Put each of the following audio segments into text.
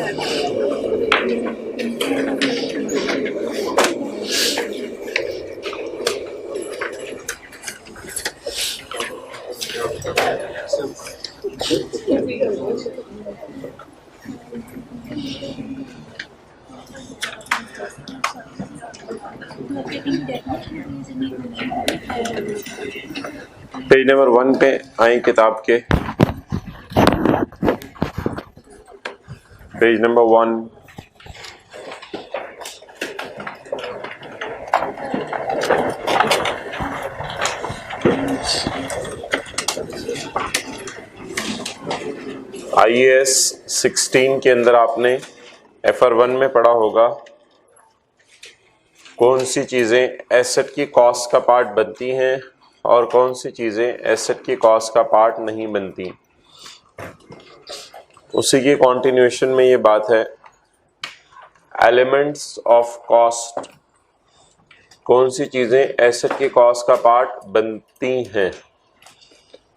Page number 1 पे आए किताब के, पेज नंबर 1। IAS 16 के अंदर आपने FR1 में पढ़ा होगा कौन सी चीजें एसेट की कॉस्ट का पार्ट बनती हैं और कौन सी चीजें एसेट की कॉस्ट का पार्ट नहीं बनती। उसी की कॉन्टिन्यूएशन में ये बात है, एलिमेंट्स ऑफ कॉस्ट, कौन सी चीजें एसेट की कॉस्ट का पार्ट बनती हैं।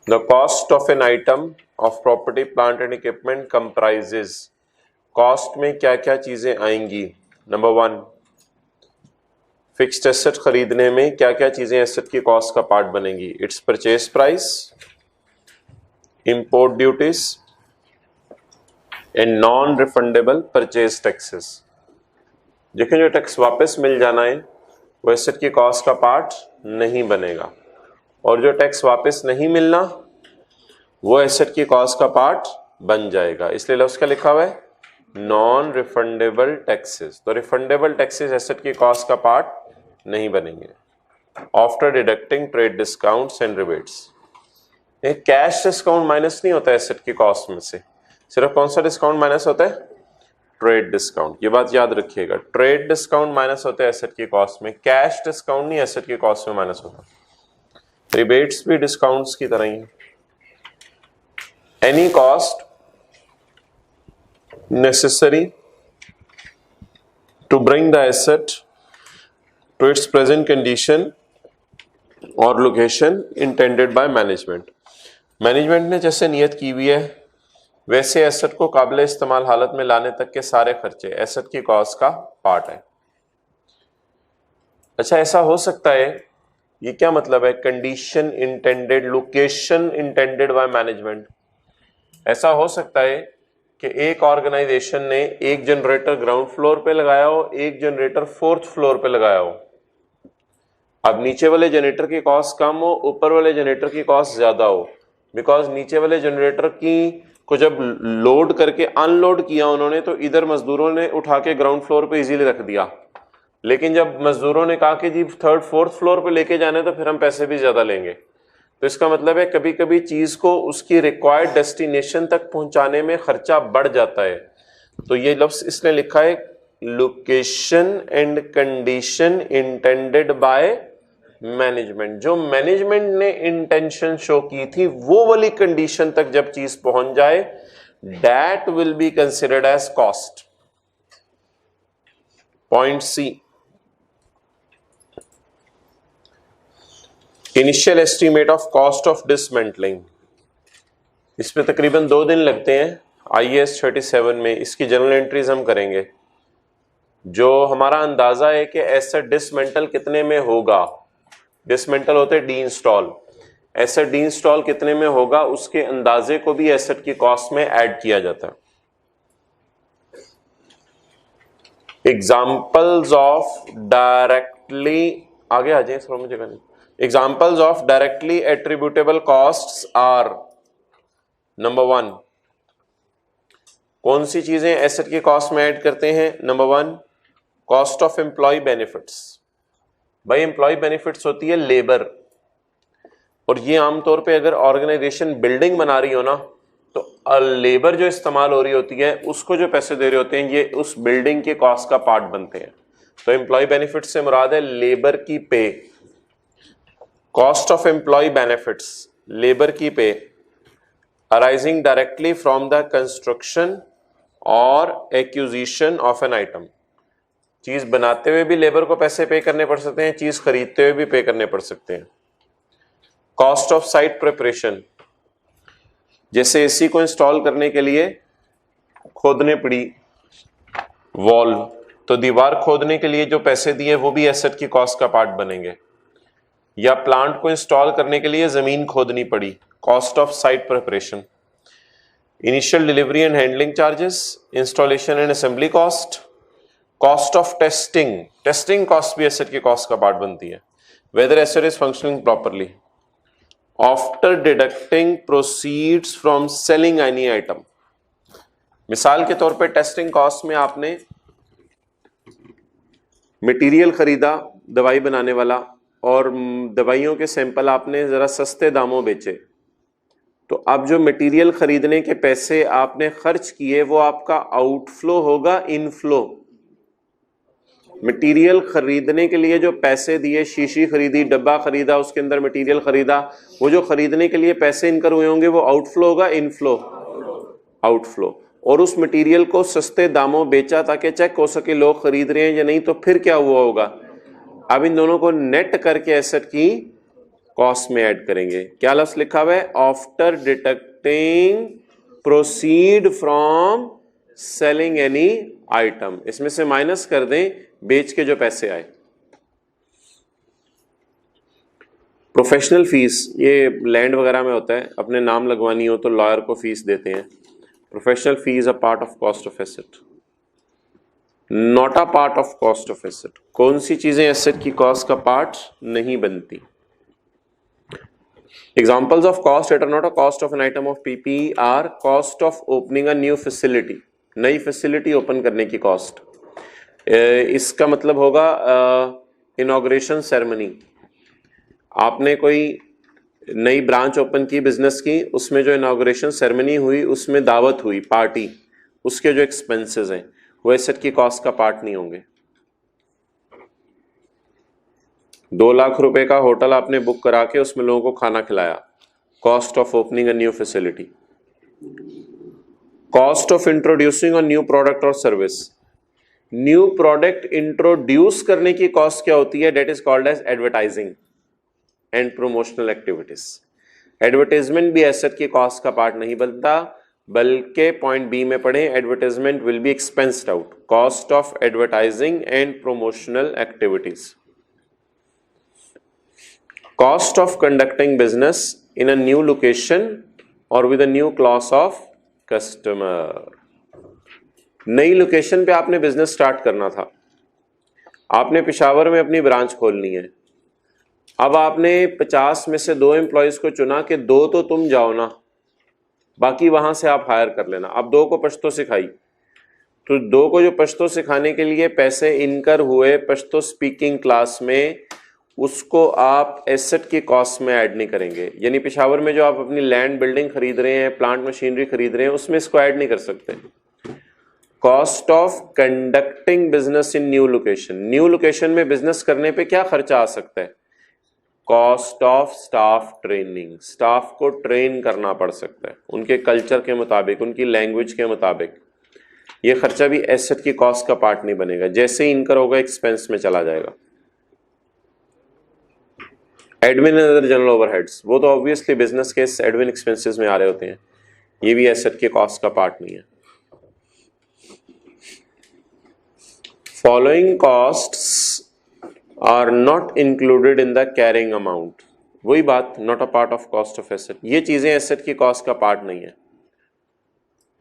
The cost of an item of property plant and equipment comprises, cost में क्या क्या चीजें आएंगी। नंबर 1, फिक्स्ड एसेट खरीदने में क्या क्या चीजें एसेट की कॉस्ट का पार्ट बनेंगी। It's purchase price, import duties and non refundable purchase taxes. देखिए जो टैक्स वापस मिल जाना है वो एसेट की कॉस्ट का पार्ट नहीं बनेगा, और जो टैक्स वापस नहीं मिलना वो एसेट की कॉस्ट का पार्ट बन जाएगा। इसलिए लफ्ज क्या लिखा हुआ है, नॉन रिफंडेबल टैक्सेस। तो रिफंडेबल टैक्सेस एसेट की कॉस्ट का पार्ट नहीं बनेंगे। After deducting trade discounts and rebates, cash discount minus नहीं होता एसेट की कॉस्ट में से, सिर्फ कौन सा डिस्काउंट माइनस होता है, ट्रेड डिस्काउंट। ये बात याद रखिएगा, ट्रेड डिस्काउंट माइनस होता है एसेट की कॉस्ट में, कैश डिस्काउंट नहीं एसेट की कॉस्ट में माइनस होता। रिबेट्स भी डिस्काउंट्स की तरह ही। Any cost necessary to bring the asset to its present condition or location intended by management। Management ने जैसे नियत की हुई है वैसे एसेट को काबिल इस्तेमाल हालत में लाने तक के सारे खर्चे एसेट की कॉस्ट का पार्ट है। अच्छा, ऐसा हो सकता है, ये क्या मतलब है, condition intended, location intended by management. ऐसा हो सकता है कि एक ऑर्गेनाइजेशन ने एक जनरेटर ग्राउंड फ्लोर पे लगाया हो, एक जनरेटर 4th फ्लोर पे लगाया हो। अब नीचे वाले जनरेटर की कॉस्ट कम हो, ऊपर वाले जनरेटर की कॉस्ट ज्यादा हो, बिकॉज नीचे वाले जनरेटर की को जब लोड करके अनलोड किया उन्होंने तो इधर मजदूरों ने उठा के ग्राउंड फ्लोर पे इजीली रख दिया, लेकिन जब मजदूरों ने कहा कि जी 3rd 4th फ्लोर पे लेके जाने तो फिर हम पैसे भी ज्यादा लेंगे। तो इसका मतलब है कभी कभी चीज को उसकी रिक्वायर्ड डेस्टिनेशन तक पहुंचाने में खर्चा बढ़ जाता है। तो ये लफ्ज इसने लिखा है location and condition intended by management. जो मैनेजमेंट ने इंटेंशन शो की थी वो वाली कंडीशन तक जब चीज पहुंच जाए, that will be considered as cost. Point C, initial estimate of cost of dismantling. इस पे तकरीबन 2 दिन लगते हैं IAS 37 में। इसकी जनरल एंट्रीज हम करेंगे। जो हमारा अंदाजा है कि एसेट डिसमेंटल कितने में होगा, डिसमेंटल होते D install, asset D install कितने में होगा उसके अंदाजे को भी एसेट की कॉस्ट में ऐड किया जाता है। एग्जाम्पल्स ऑफ डायरेक्टली, आगे आ जाए थोड़ा, मुझे कहना, examples of directly attributable costs are, number 1, कौन सी चीजें एसेट की कॉस्ट में ऐड करते हैं। Number 1, cost of employ benefits. भाई एम्प्लॉय बेनिफिट्स होती है लेबर, और ये आमतौर पे अगर ऑर्गेनाइजेशन बिल्डिंग बना रही हो ना तो लेबर जो इस्तेमाल हो रही होती है उसको जो पैसे दे रहे होते हैं ये उस बिल्डिंग के कॉस्ट का पार्ट बनते हैं। तो एम्प्लॉय बेनिफिट्स से मुराद है लेबर की pay. Cost of employ benefits, labour की pay arising directly from the construction और एक्विजिशन ऑफ एन आइटम। चीज बनाते हुए भी लेबर को पैसे पे करने पड़ सकते हैं, चीज खरीदते हुए भी पे करने पड़ सकते हैं। कॉस्ट ऑफ साइट प्रिपरेशन, जैसे एसी को इंस्टॉल करने के लिए खोदने पड़ी, वॉल, तो दीवार खोदने के लिए जो पैसे दिए वो भी एसेट की कॉस्ट का पार्ट बनेंगे। या प्लांट को इंस्टॉल करने के लिए जमीन खोदनी पड़ी, cost of site preparation. Initial delivery and handling charges, installation and assembly cost, cost of testing, testing cost भी एसेट की कॉस्ट का पार्ट बनती है। Whether asset is functioning properly. After deducting proceeds from selling any item, मिसाल के तौर पे testing cost में आपने मटेरियल खरीदा दवाई बनाने वाला, और दवाइयों के सैंपल आपने जरा सस्ते दामों बेचे, तो अब जो मटेरियल खरीदने के पैसे आपने खर्च किए वो आपका आउटफ्लो होगा इनफ्लो। मटेरियल खरीदने के लिए जो पैसे दिए, शीशी खरीदी, डब्बा खरीदा, उसके अंदर मटेरियल खरीदा, वो जो खरीदने के लिए पैसे इनकर हुए होंगे वो आउटफ्लो होगा इनफ्लो, आउटफ्लो। और उस मटेरियल को सस्ते दामों बेचा ताकि चेक हो सके लोग खरीद रहे हैं या नहीं, तो फिर क्या हुआ होगा, अब इन दोनों को नेट करके एसेट की कॉस्ट में ऐड करेंगे। क्या लफ्ज लिखा हुआ है, after deducting proceed from selling any item, इसमें से माइनस कर दें बेच के जो पैसे आए। प्रोफेशनल फीस, ये लैंड वगैरह में होता है, अपने नाम लगवानी हो तो लॉयर को फीस देते हैं। Professional fees a part of cost of asset, not a part of cost of asset. कौन सी चीजें एसेट की कॉस्ट का पार्ट नहीं बनती? Examples of cost that are not a cost of an item of PP are cost of opening a new facility, नई facility open करने की cost. इसका मतलब होगा इनॉग्रेशन सेरेमनी, आपने कोई नई ब्रांच ओपन की बिजनेस की, उसमें जो इनॉग्रेशन सेरेमनी हुई, उसमें दावत हुई, पार्टी, उसके जो एक्सपेंसेस हैं वो एसेट की कॉस्ट का पार्ट नहीं होंगे। 2 लाख रुपए का होटल आपने बुक करा के उसमें लोगों को खाना खिलाया, cost of opening a new facility. Cost of introducing a new product और सर्विस, न्यू प्रोडक्ट इंट्रोड्यूस करने की कॉस्ट क्या होती है, that is called as advertising and promotional activities. Advertisement भी एसेट की कॉस्ट का पार्ट नहीं बनता, बल्कि पॉइंट बी में पढ़े, advertisement will be expensed out, cost of advertising and promotional activities. Cost of conducting business in a new location और with a new class of customer. नई लोकेशन पे आपने बिजनेस स्टार्ट करना था, आपने पेशावर में अपनी ब्रांच खोलनी है, अब आपने 50 में से 2 एम्प्लॉयज को चुना कि 2 तो तुम जाओ ना, बाकी वहां से आप हायर कर लेना। अब 2 को पश्तो सिखाई, तो 2 को जो पश्तो सिखाने के लिए पैसे इनकर हुए पश्तो स्पीकिंग क्लास में, उसको आप एसेट की कॉस्ट में ऐड नहीं करेंगे। यानी पेशावर में जो आप अपनी लैंड बिल्डिंग खरीद रहे हैं, प्लांट मशीनरी खरीद रहे हैं, उसमें इसको ऐड नहीं कर सकते। Cost of conducting business in new location, new location में बिजनेस करने पे क्या खर्चा आ सकता है, cost of staff training, staff को ट्रेन करना पड़ सकता है उनके कल्चर के मुताबिक, उनकी लैंग्वेज के मुताबिक। ये खर्चा भी एसेट की कॉस्ट का पार्ट नहीं बनेगा, जैसे ही इनकर होगा एक्सपेंस में चला जाएगा। Admin and other general overheads, वो तो ऑब्वियसली बिजनेस के एडमिन एक्सपेंसेस में आ रहे होते हैं, ये भी एसेट के कॉस्ट का पार्ट नहीं है। Following costs are not included in the carrying amount, वही बात, not a part of cost of asset. ये चीजें एसेट की कॉस्ट का पार्ट नहीं है।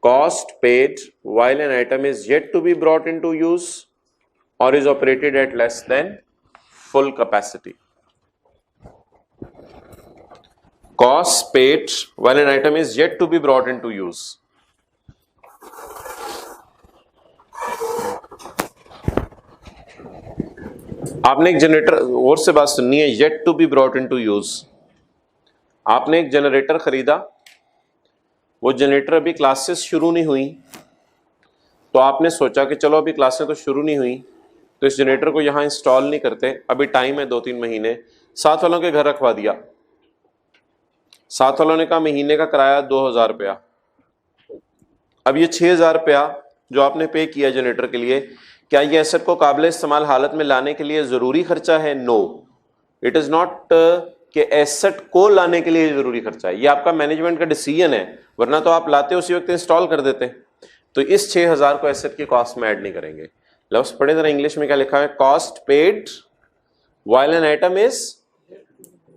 Cost paid while an item is yet to be brought into use और is operated at less than full capacity. Costs paid while an item is yet to be brought into use. आपने एक generator, और से बात सुननी है, yet to be brought into use। आपने एक जनरेटर खरीदा, वो जनरेटर अभी क्लासेस शुरू नहीं हुई, तो आपने सोचा कि चलो अभी क्लासेस तो शुरू नहीं हुई, तो इस जनरेटर को यहां इंस्टॉल नहीं करते, अभी टाइम है 2-3 महीने। साथ वालों के घर रखवा दिया, साथ वालों ने कहा महीने का किराया 2000 रुपया। अब ये 6000 रुपया जो आपने पे किया जनरेटर के लिए, क्या ये एसेट को काबिल इस्तेमाल हालत में लाने के लिए जरूरी खर्चा है? नो, इट इज नॉट कि एसेट को लाने के लिए जरूरी खर्चा है, ये आपका मैनेजमेंट का डिसीजन है, वरना तो आप लाते उसी वक्त इंस्टॉल कर देते। तो इस 6000 को एसेट की कॉस्ट में ऐड नहीं करेंगे। लफ्ज पढ़े जरा इंग्लिश में क्या लिखा है, cost paid while an item is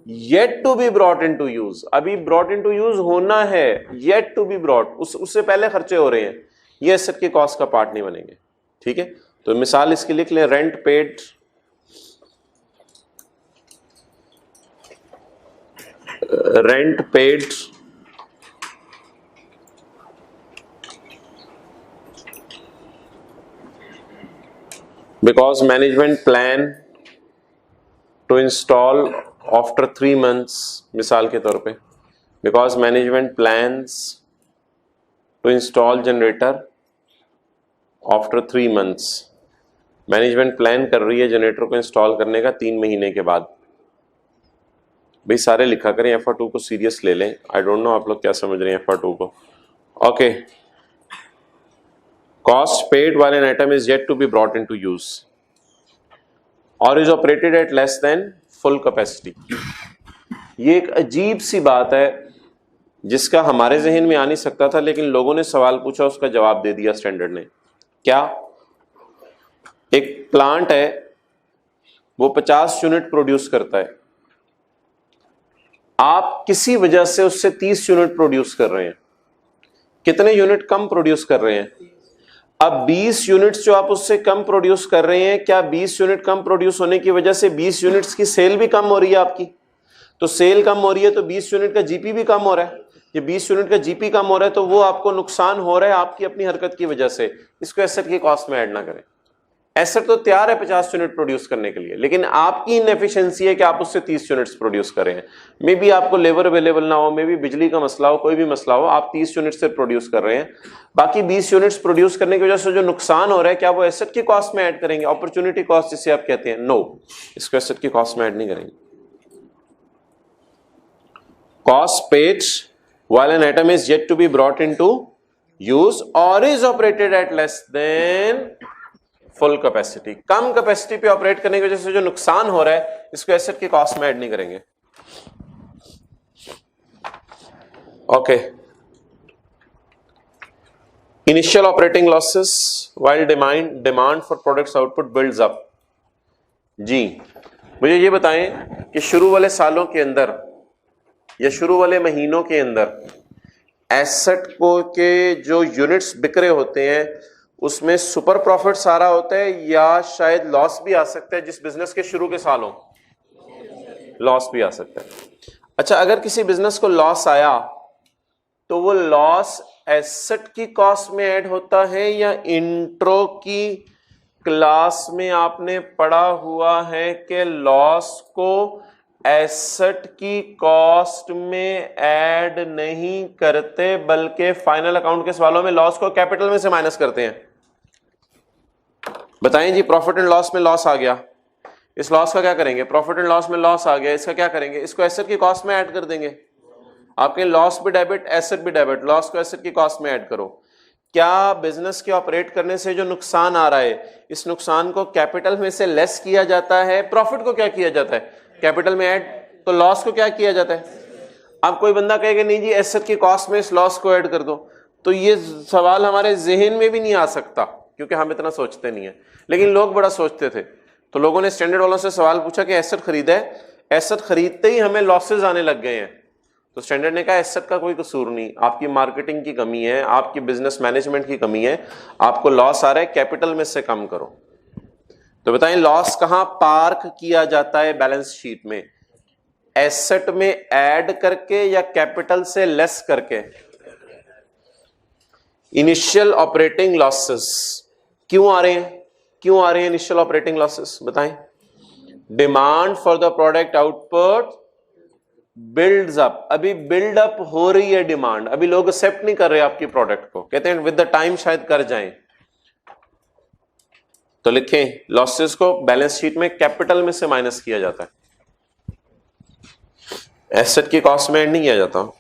yet to be brought into use. अभी ब्रॉट इनटू यूज होना है, येट टू बी ब्रॉट, उससे पहले खर्चे हो रहे हैं, ये एसेट की कॉस्ट का पार्ट नहीं बनेंगे। ठीक है, तो मिसाल इसकी लिख लें, rent paid because management plan to install after 3 months, मिसाल के तौर पे because management plans to install generator after 3 months, management plan कर रही है जनरेटर को इंस्टॉल करने का 3 महीने के बाद। भाई सारे लिखा करें, FR2 को सीरियस ले लें। आई डोंट नो आप लोग क्या समझ रहे हैं FR2 को। Okay, cost paid while an item is yet to be brought into use or is operated at less than full capacity। ये एक अजीब सी बात है जिसका हमारे जहन में आ नहीं सकता था, लेकिन लोगों ने सवाल पूछा, उसका जवाब दे दिया स्टैंडर्ड ने। क्या? एक प्लांट है, वो 50 यूनिट प्रोड्यूस करता है, आप किसी वजह से उससे 30 यूनिट प्रोड्यूस कर रहे हैं, कितने यूनिट कम प्रोड्यूस कर रहे हैं? अब 20 यूनिट्स जो आप उससे कम प्रोड्यूस कर रहे हैं, क्या 20 यूनिट कम प्रोड्यूस होने की वजह से 20 यूनिट्स की सेल भी कम हो रही है आपकी? तो सेल कम हो रही है तो 20 यूनिट का जीपी भी कम हो रहा है। ये 20 यूनिट का जीपी कम हो रहा है तो वो आपको नुकसान हो रहा है आपकी अपनी हरकत की वजह से। इसको एसेट की कॉस्ट में ऐड ना करें। एसेट तो तैयार है 50 यूनिट प्रोड्यूस करने के लिए, लेकिन आपकी इनएफिशिएंसी है कि आप उससे 30 यूनिट्स प्रोड्यूस कर रहे हैं। मे बी आपको लेबर अवेलेबल ना हो, मे बी बिजली का मसला हो, कोई भी मसला हो, आप 30 यूनिट से प्रोड्यूस कर रहे हैं। बाकी 20 यूनिट्स प्रोड्यूस करने की वजह से जो नुकसान हो रहा है, क्या वो एसेट की कॉस्ट में ऐड करेंगे? अपॉर्चुनिटी कॉस्ट जिसे आप कहते हैं, नो, इसको एसेट की कॉस्ट में ऐड नहीं करेंगे। Cost paid while an item is yet to be brought into use और is operated at less than full capacity. कम कैपेसिटी पे ऑपरेट करने की वजह से जो नुकसान हो रहा है, इसको एसेट की कॉस्ट में ऐड नहीं करेंगे। Okay, initial operating losses while demand for products output builds up. जी, मुझे ये बताएं कि शुरू वाले सालों के अंदर या शुरू वाले महीनों के अंदर एसेट को के जो यूनिट्स बिक रहे होते हैं उसमें सुपर प्रॉफिट सारा होता है या शायद लॉस भी आ सकता है? जिस बिजनेस के शुरू के सालों लॉस भी आ सकता है। अच्छा, अगर किसी बिजनेस को लॉस आया तो वो लॉस एसेट की कॉस्ट में ऐड होता है या इंट्रो की क्लास में आपने पढ़ा हुआ है कि लॉस को एसेट की कॉस्ट में ऐड नहीं करते बल्कि फाइनल अकाउंट के सवालों में लॉस को कैपिटल में से माइनस करते हैं? बताएं जी, प्रॉफिट एंड लॉस में लॉस आ गया, इस लॉस का क्या करेंगे? प्रॉफिट एंड लॉस में लॉस आ गया, इसका क्या करेंगे? इसको एसेट की कॉस्ट में ऐड कर देंगे। आपके लॉस भी डेबिट, एसेट भी डेबिट, लॉस को एसेट की कॉस्ट में ऐड करो। क्या बिजनेस के ऑपरेट करने से जो नुकसान आ रहा है, इस नुकसान को कैपिटल में से लेस किया जाता है? प्रॉफिट को क्या किया जाता है? कैपिटल में ऐड। तो लॉस को क्या किया जाता है? अब कोई बंदा कहेगा नहीं जी एसेट की कॉस्ट में इस लॉस को ऐड कर दो, तो ये सवाल हमारे जहन में भी नहीं आ सकता क्योंकि हम इतना सोचते नहीं है, लेकिन लोग बड़ा सोचते थे। तो लोगों ने स्टैंडर्ड वालों से सवाल पूछा कि एसेट खरीदा है, एसेट खरीदते ही हमें लॉसेज आने लग गए हैं। तो स्टैंडर्ड ने कहा एसेट का कोई कसूर नहीं, आपकी मार्केटिंग की कमी है, आपकी बिजनेस मैनेजमेंट की कमी है, आपको लॉस आ रहा है, कैपिटल में से कम करो। तो बताएं लॉस कहां पार्क किया जाता है बैलेंस शीट में? एसेट में ऐड करके या कैपिटल से लेस करके? इनिशियल ऑपरेटिंग लॉसेस क्यों आ रहे हैं? क्यों आ रहे हैं इनिशियल ऑपरेटिंग लॉसेस? बताएं। Demand for the product output builds up. अभी बिल्ड अप हो रही है डिमांड, अभी लोग एक्सेप्ट नहीं कर रहे आपकी प्रोडक्ट को, कहते हैं विद द टाइम शायद कर जाएं। तो लिखें लॉसेस को बैलेंस शीट में कैपिटल में से माइनस किया जाता है, एसेट की कॉस्ट में ऐड नहीं किया जाता।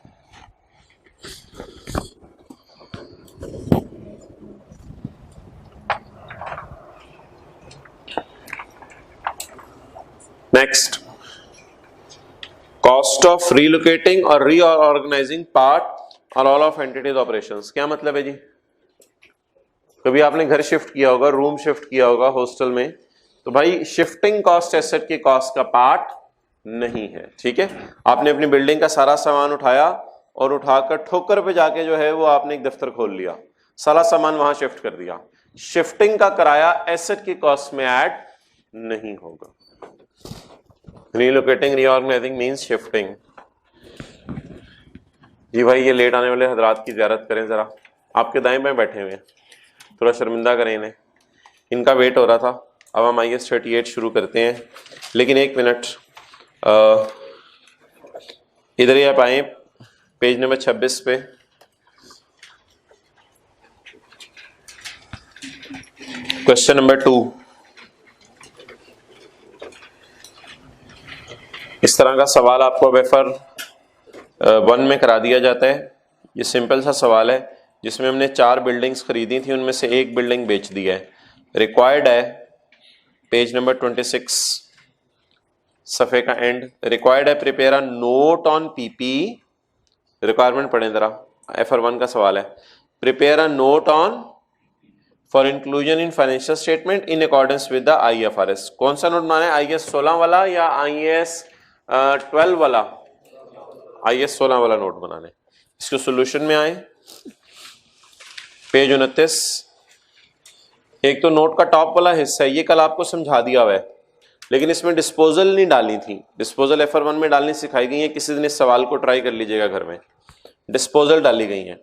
नेक्स्ट, कॉस्ट ऑफ रीलोकेटिंग और रीऑर्गेनाइजिंग पार्ट और ऑल ऑफ एंटिटीज ऑपरेशंस। क्या मतलब है जी? कभी आपने घर शिफ्ट किया होगा, रूम शिफ्ट किया होगा हॉस्टल में, तो भाई शिफ्टिंग कॉस्ट एसेट की कॉस्ट का पार्ट नहीं है, ठीक है। आपने अपनी बिल्डिंग का सारा सामान उठाया और उठाकर ठोकर पे जाके जो है वो आपने एक दफ्तर खोल लिया, सारा सामान वहां शिफ्ट कर दिया, शिफ्टिंग का किराया एसेट की कॉस्ट में ऐड नहीं होगा। Relocating reorganising means shifting. जी भाई ये लेट आने वाले हजरात की ज़ियारत करें जरा, आपके दाएं बाएं बैठे हुए हैं, थोड़ा शर्मिंदा करें इन्हें, इनका वेट हो रहा था। अब हम IAS 38 शुरू करते हैं, लेकिन एक मिनट, इधर ही आप आए पेज नंबर 26 पे। क्वेश्चन नंबर 2, इस तरह का सवाल आपको वेफर 1 में करा दिया जाता है। ये सिंपल सा सवाल है जिसमें हमने 4 बिल्डिंग्स खरीदी थी, उनमें से एक बिल्डिंग बेच दी है। रिक्वायर्ड है पेज नंबर 26 सफ़े का एंड, रिक्वायर्ड है prepare a note on PP, requirement पढ़ें जरा, FR1 का सवाल है। Prepare a note on for inclusion in financial statement in accordance with the IFRS। कौन सा नोट बनाना है, IAS 16 वाला या IAS 12 वाला? IAS 16 वाला नोट बनाना है। इसको सोल्यूशन में आए, पेज 29। एक तो नोट का टॉप वाला हिस्सा है, ये कल आपको समझा दिया हुआ है, लेकिन इसमें डिस्पोजल नहीं डालनी थी। डिस्पोजल FR1 में डालनी सिखाई गई है, किसी दिन इस सवाल को ट्राई कर लीजिएगा घर में, डिस्पोजल डाली गई है।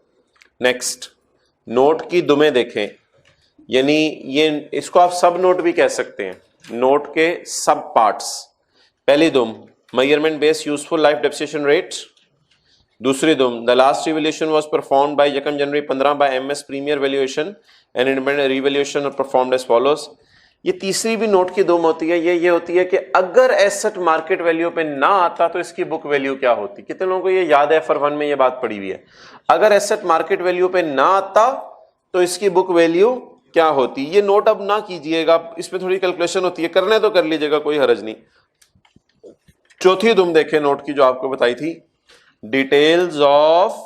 नेक्स्ट, नोट की दुमें देखें, यानी ये इसको आप सब नोट भी कह सकते हैं, नोट के सब पार्ट्स। पहली दुम measurement base useful life depreciation rate. दूसरी दुम the last revaluation was performed by 1 January 15 by MS premier valuation and independent revaluation और परफॉर्म्ड एज फॉलोज। ये तीसरी भी नोट की दुम होती है, ये होती है कि अगर एसेट मार्केट वैल्यू पे ना आता तो इसकी बुक वैल्यू क्या होती। कितने लोगों को ये याद है, FR1 में ये बात पड़ी हुई है। अगर एसेट मार्केट वैल्यू पे ना आता तो इसकी बुक वैल्यू क्या होती। ये नोट अब ना कीजिएगा, इसमें थोड़ी कैलकुलेशन होती है, करने तो कर लीजिएगा, कोई हर्ज नहीं। चौथी दुम देखें नोट की जो आपको बताई थी, details of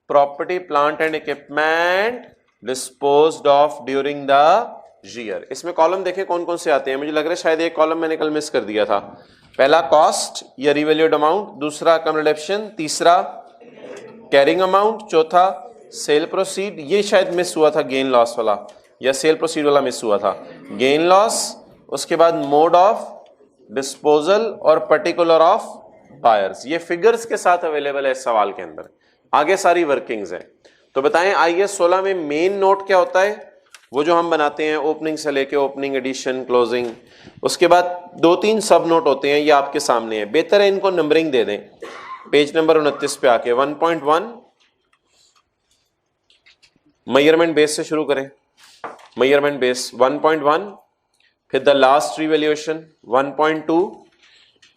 property plant and equipment disposed of during the year. इसमें कॉलम देखें कौन कौन से आते हैं, मुझे लग रहा है शायद एक कॉलम मैंने कल मिस कर दिया था। पहला कॉस्ट या रिवैल्यूड अमाउंट, दूसरा अकम्युलेशन, तीसरा कैरिंग अमाउंट, चौथा सेल प्रोसीड। ये शायद मिस हुआ था, गेन लॉस वाला या सेल प्रोसीड वाला मिस हुआ था, गेन लॉस। उसके बाद मोड ऑफ डिस्पोजल और पर्टिकुलर ऑफ बायर्स। ये फिगर्स के साथ अवेलेबल है इस सवाल के अंदर, आगे सारी वर्किंग्स हैं। तो बताएं IAS 16 में मेन नोट क्या होता है, वो जो हम बनाते हैं ओपनिंग से लेके ओपनिंग, एडिशन, क्लोजिंग। उसके बाद 2-3 सब नोट होते हैं, ये आपके सामने है, बेहतर है इनको नंबरिंग दे दें। पेज नंबर 29 पे आके 1.1 मेजरमेंट बेस से शुरू करें। मेजरमेंट बेस 1.1, फिर द लास्ट रिवैल्यूएशन 1.2,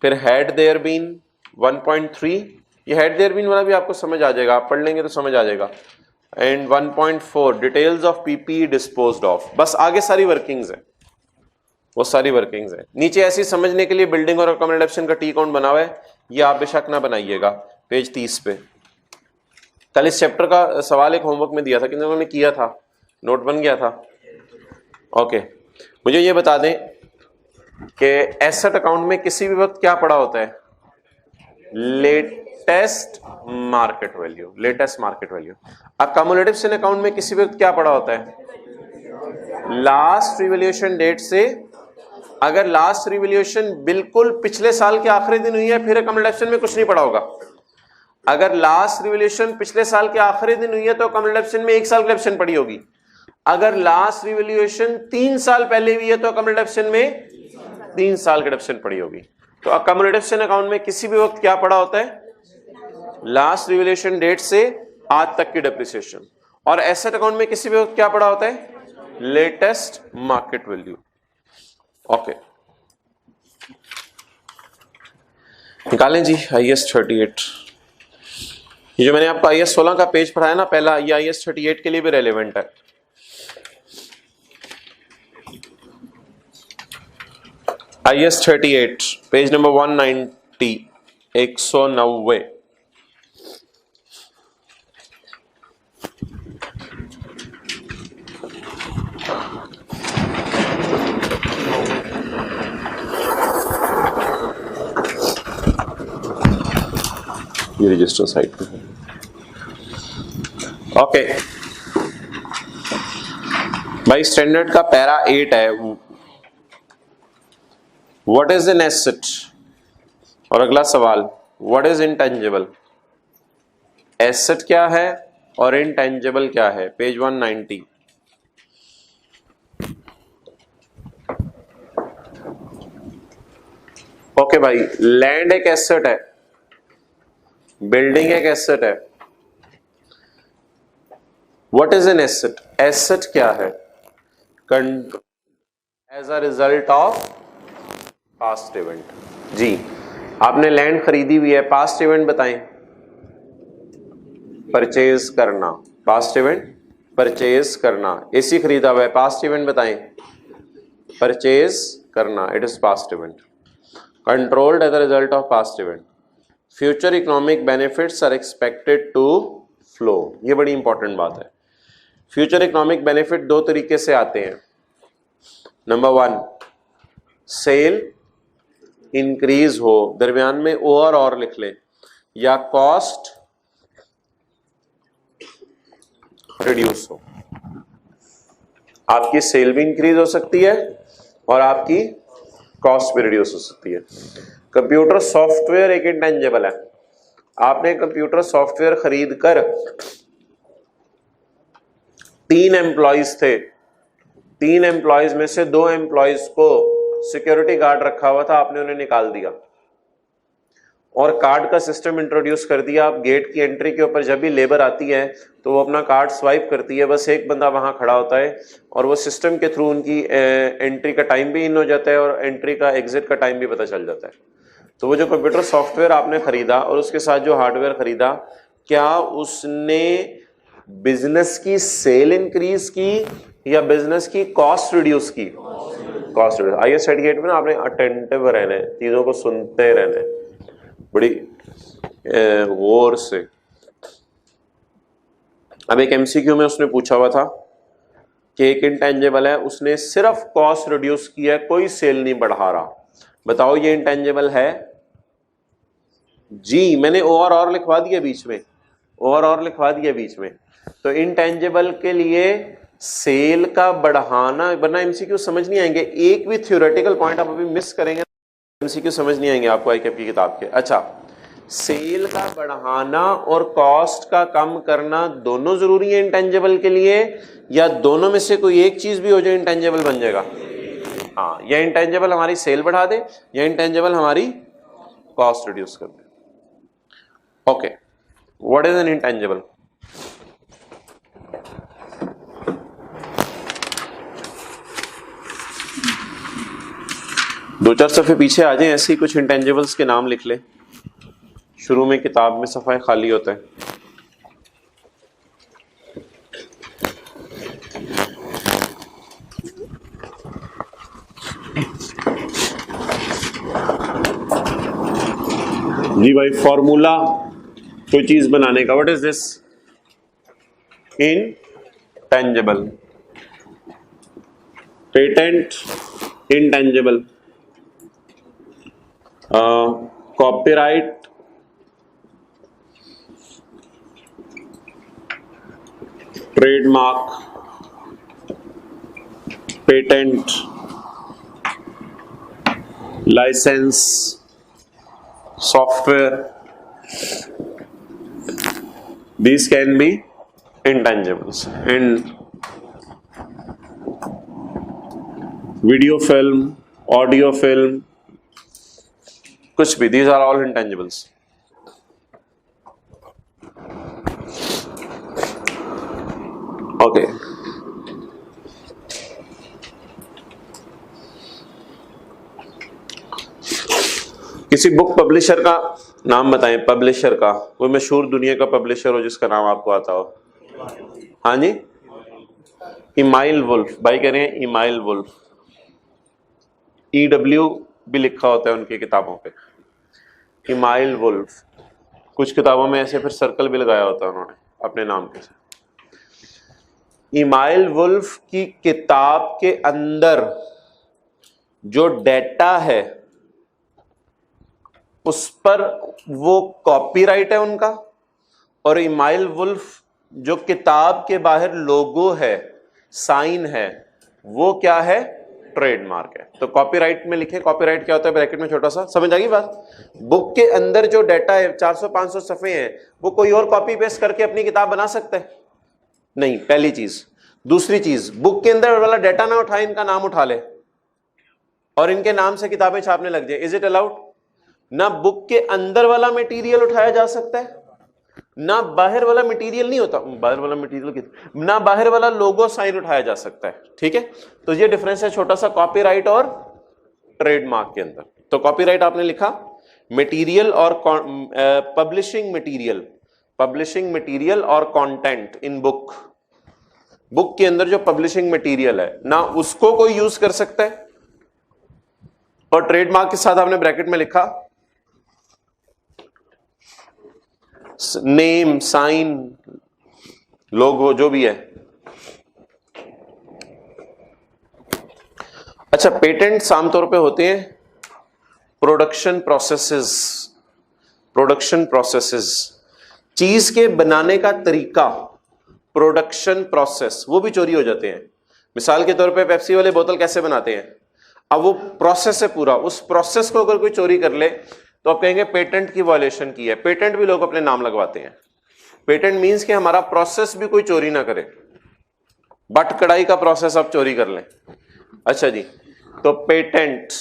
फिर हैड देयर बीन 1.3। ये हैड देयर बीन वाला भी आपको समझ आ जाएगा, आप पढ़ लेंगे तो समझ आ जाएगा। And 1.4 details of PP disposed of. बस आगे सारी वर्किंग्स है, वो सारी वर्किंग्स है। नीचे ऐसी समझने के लिए बिल्डिंग और अकोमोडेशन का टी काउंट बना हुआ है, ये आप बेशक ना बनाइएगा। पेज 30 पे कल इस चैप्टर का सवाल एक होमवर्क में दिया था, किन लोगों ने किया था, नोट बन गया था? ओके, मुझे ये बता दें कि एसेट अकाउंट में किसी भी वक्त क्या पड़ा होता है, latest market value, latest market value. Accumulative sin account में किसी वक्त क्या पड़ा होता है, लास्ट रिवैल्यूएशन डेट से। अगर लास्ट रिवैल्यूएशन बिल्कुल पिछले साल के आखिरी दिन हुई है फिर अक्यूमुलेशन में कुछ नहीं पड़ा होगा। अगर लास्ट रिवैल्यूएशन पिछले साल के आखिरी दिन हुई है तो अक्यूमुलेशन में 1 साल की ऑप्शन पड़ी होगी। अगर लास्ट रिवैल्यूएशन 3 साल पहले हुई है तो अक्यूमुलेशन में 3 साल की ऑप्शन पड़ी होगी। तो अक्यूमुलेटिव अकाउंट में किसी भी वक्त क्या पड़ा होता है, लास्ट रिवैल्यूएशन डेट से आज तक की डेप्रिसिएशन। और एसेट अकाउंट में किसी भी वक्त क्या पड़ा होता है, लेटेस्ट मार्केट वैल्यू। ओके, निकालें जी IAS 38। ये जो मैंने आपको IAS 16 का पेज पढ़ाया ना पहला, ये IAS 38 के लिए भी रेलेवेंट है। IAS 38 page number 190, 190। ये रजिस्टर साइड पे है। ओके भाई, स्टैंडर्ड का पैरा 8 है, व्हाट इज एन एसेट। और अगला सवाल, व्हाट इज इंटेंजिबल। एसेट क्या है और इंटेंजिबल क्या है, पेज 190। ओके भाई, लैंड एक एसेट है, बिल्डिंग एक एसेट है। What is an asset, asset क्या है, as a result of past event. जी, आपने लैंड खरीदी हुई है, पास्ट इवेंट बताएं। परचेज करना, पास्ट इवेंट परचेज करना। एसी खरीदा हुआ है, पास्ट इवेंट बताएं। परचेज करना, it is past event. Controlled as a result of past event. Future economic benefits are expected to flow. ये बड़ी इंपॉर्टेंट बात है। फ्यूचर इकोनॉमिक बेनिफिट दो तरीके से आते हैं। नंबर 1, सेल इंक्रीज हो, दरमियान में और लिख ले, या कॉस्ट रिड्यूस हो। आपकी सेल भी इंक्रीज हो सकती है और आपकी कॉस्ट भी रिड्यूस हो सकती है। कंप्यूटर सॉफ्टवेयर एक इंटेंजिबल है। आपने कंप्यूटर सॉफ्टवेयर खरीद कर 3 एम्प्लॉइज थे, 3 एम्प्लॉइज में से 2 एम्प्लॉइज को सिक्योरिटी गार्ड रखा हुआ था, आपने उन्हें निकाल दिया और कार्ड का सिस्टम इंट्रोड्यूस कर दिया। आप गेट की एंट्री के ऊपर जब भी लेबर आती है तो वो अपना कार्ड स्वाइप करती है, बस एक बंदा वहां खड़ा होता है और वो सिस्टम के थ्रू उनकी एंट्री का टाइम भी इन हो जाता है और एंट्री का एग्जिट का टाइम भी पता चल जाता है। तो वो जो कंप्यूटर सॉफ्टवेयर आपने खरीदा और उसके साथ जो हार्डवेयर खरीदा, क्या उसने बिजनेस की सेल इंक्रीज की या बिजनेस की कॉस्ट रिड्यूस की? Cost reduce. आईएएस सर्टिफिकेट में ना आपने अटेंटिव रहना है, चीजों को सुनते रहना है बड़ी गौर से। अब एक एमसीक्यू में उसने पूछा हुआ था कि एक इंटेंजिबल है, उसने सिर्फ कॉस्ट रिड्यूस किया है, कोई सेल नहीं बढ़ा रहा, बताओ ये इंटेंजिबल है? जी, मैंने और लिखवा दिया बीच में, और लिखवा दिया बीच में। तो इंटेंजिबल के लिए सेल का बढ़ाना, वरना एमसीक्यू समझ नहीं आएंगे। एक भी थ्योरेटिकल पॉइंट आप अभी मिस करेंगे, एमसीक्यू समझ नहीं आएंगे आपको आईकेएफ की किताब के। अच्छा, सेल का बढ़ाना और कॉस्ट का कम करना दोनों जरूरी है इंटेंजिबल के लिए, या दोनों में से कोई एक चीज भी हो जाए इंटेंजिबल बन जाएगा? हाँ, या इंटेंजिबल हमारी सेल बढ़ा दे या इंटेंजिबल हमारी कॉस्ट रिड्यूस कर दे। Okay, what is an intangible? दो चार सफ़े पीछे आ जाए, ऐसे ही कुछ इंटेंजिबल्स के नाम लिख ले। शुरू में किताब में सफ़ा खाली होता है। जी भाई, फॉर्मूला कोई चीज बनाने का, what is this? Intangible. Patent intangible. Copyright trademark, patent, licence, software, these can be intangibles. And video film, audio film, कुछ भी, these are all intangibles. Okay. किसी बुक पब्लिशर का नाम बताएं, पब्लिशर का, कोई मशहूर दुनिया का पब्लिशर हो जिसका नाम आपको आता हो। हाँ जी, इमाइल वुल्फ। भाई कह रहे हैं इमाइल वुल्फ। EW भी लिखा होता है उनकी किताबों पे, इमाइल वुल्फ। कुछ किताबों में ऐसे फिर सर्कल भी लगाया होता है उन्होंने अपने नाम के साथ। इमाइल वुल्फ की किताब के अंदर जो डेटा है उस पर वो कॉपीराइट है उनका, और इमाइल वुल्फ जो किताब के बाहर लोगो है, साइन है, वो क्या है, ट्रेडमार्क है। तो कॉपीराइट में लिखे, कॉपीराइट क्या होता है ब्रैकेट में छोटा सा, समझ आ गई बात। बुक के अंदर जो डाटा है 400-500 सफ़े हैं, वो कोई और कॉपी पेस्ट करके अपनी किताब बना सकता है? नहीं, पहली चीज। दूसरी चीज, बुक के अंदर वाला डाटा ना उठाए, इनका नाम उठा ले और इनके नाम से किताबें छापने लग जाए, इज इट अलाउड? ना बुक के अंदर वाला मटेरियल उठाया जा सकता है, ना बाहर वाला मटेरियल, नहीं होता बाहर वाला मटेरियल, ना बाहर वाला लोगो साइन उठाया जा सकता है। ठीक है, तो ये डिफरेंस है छोटा सा कॉपीराइट और ट्रेडमार्क के अंदर। तो कॉपीराइट आपने लिखा, मटेरियल और पब्लिशिंग मटेरियल और कंटेंट इन बुक, बुक के अंदर जो पब्लिशिंग मटेरियल है ना उसको कोई यूज कर सकता है। और ट्रेडमार्क के साथ आपने ब्रैकेट में लिखा नेम, साइन, लोगो, जो भी है। अच्छा, पेटेंट्स आमतौर पे होते हैं प्रोडक्शन प्रोसेसेस, चीज के बनाने का तरीका, प्रोडक्शन प्रोसेस, वो भी चोरी हो जाते हैं। मिसाल के तौर पे पेप्सी वाले बोतल कैसे बनाते हैं, अब वो प्रोसेस है पूरा, उस प्रोसेस को अगर कोई चोरी कर ले तो आप कहेंगे पेटेंट की वायलेशन की है। पेटेंट भी लोग अपने नाम लगवाते हैं। पेटेंट मींस कि हमारा प्रोसेस भी कोई चोरी ना करे, बट कढ़ाई का प्रोसेस आप चोरी कर लें। अच्छा जी, तो पेटेंट।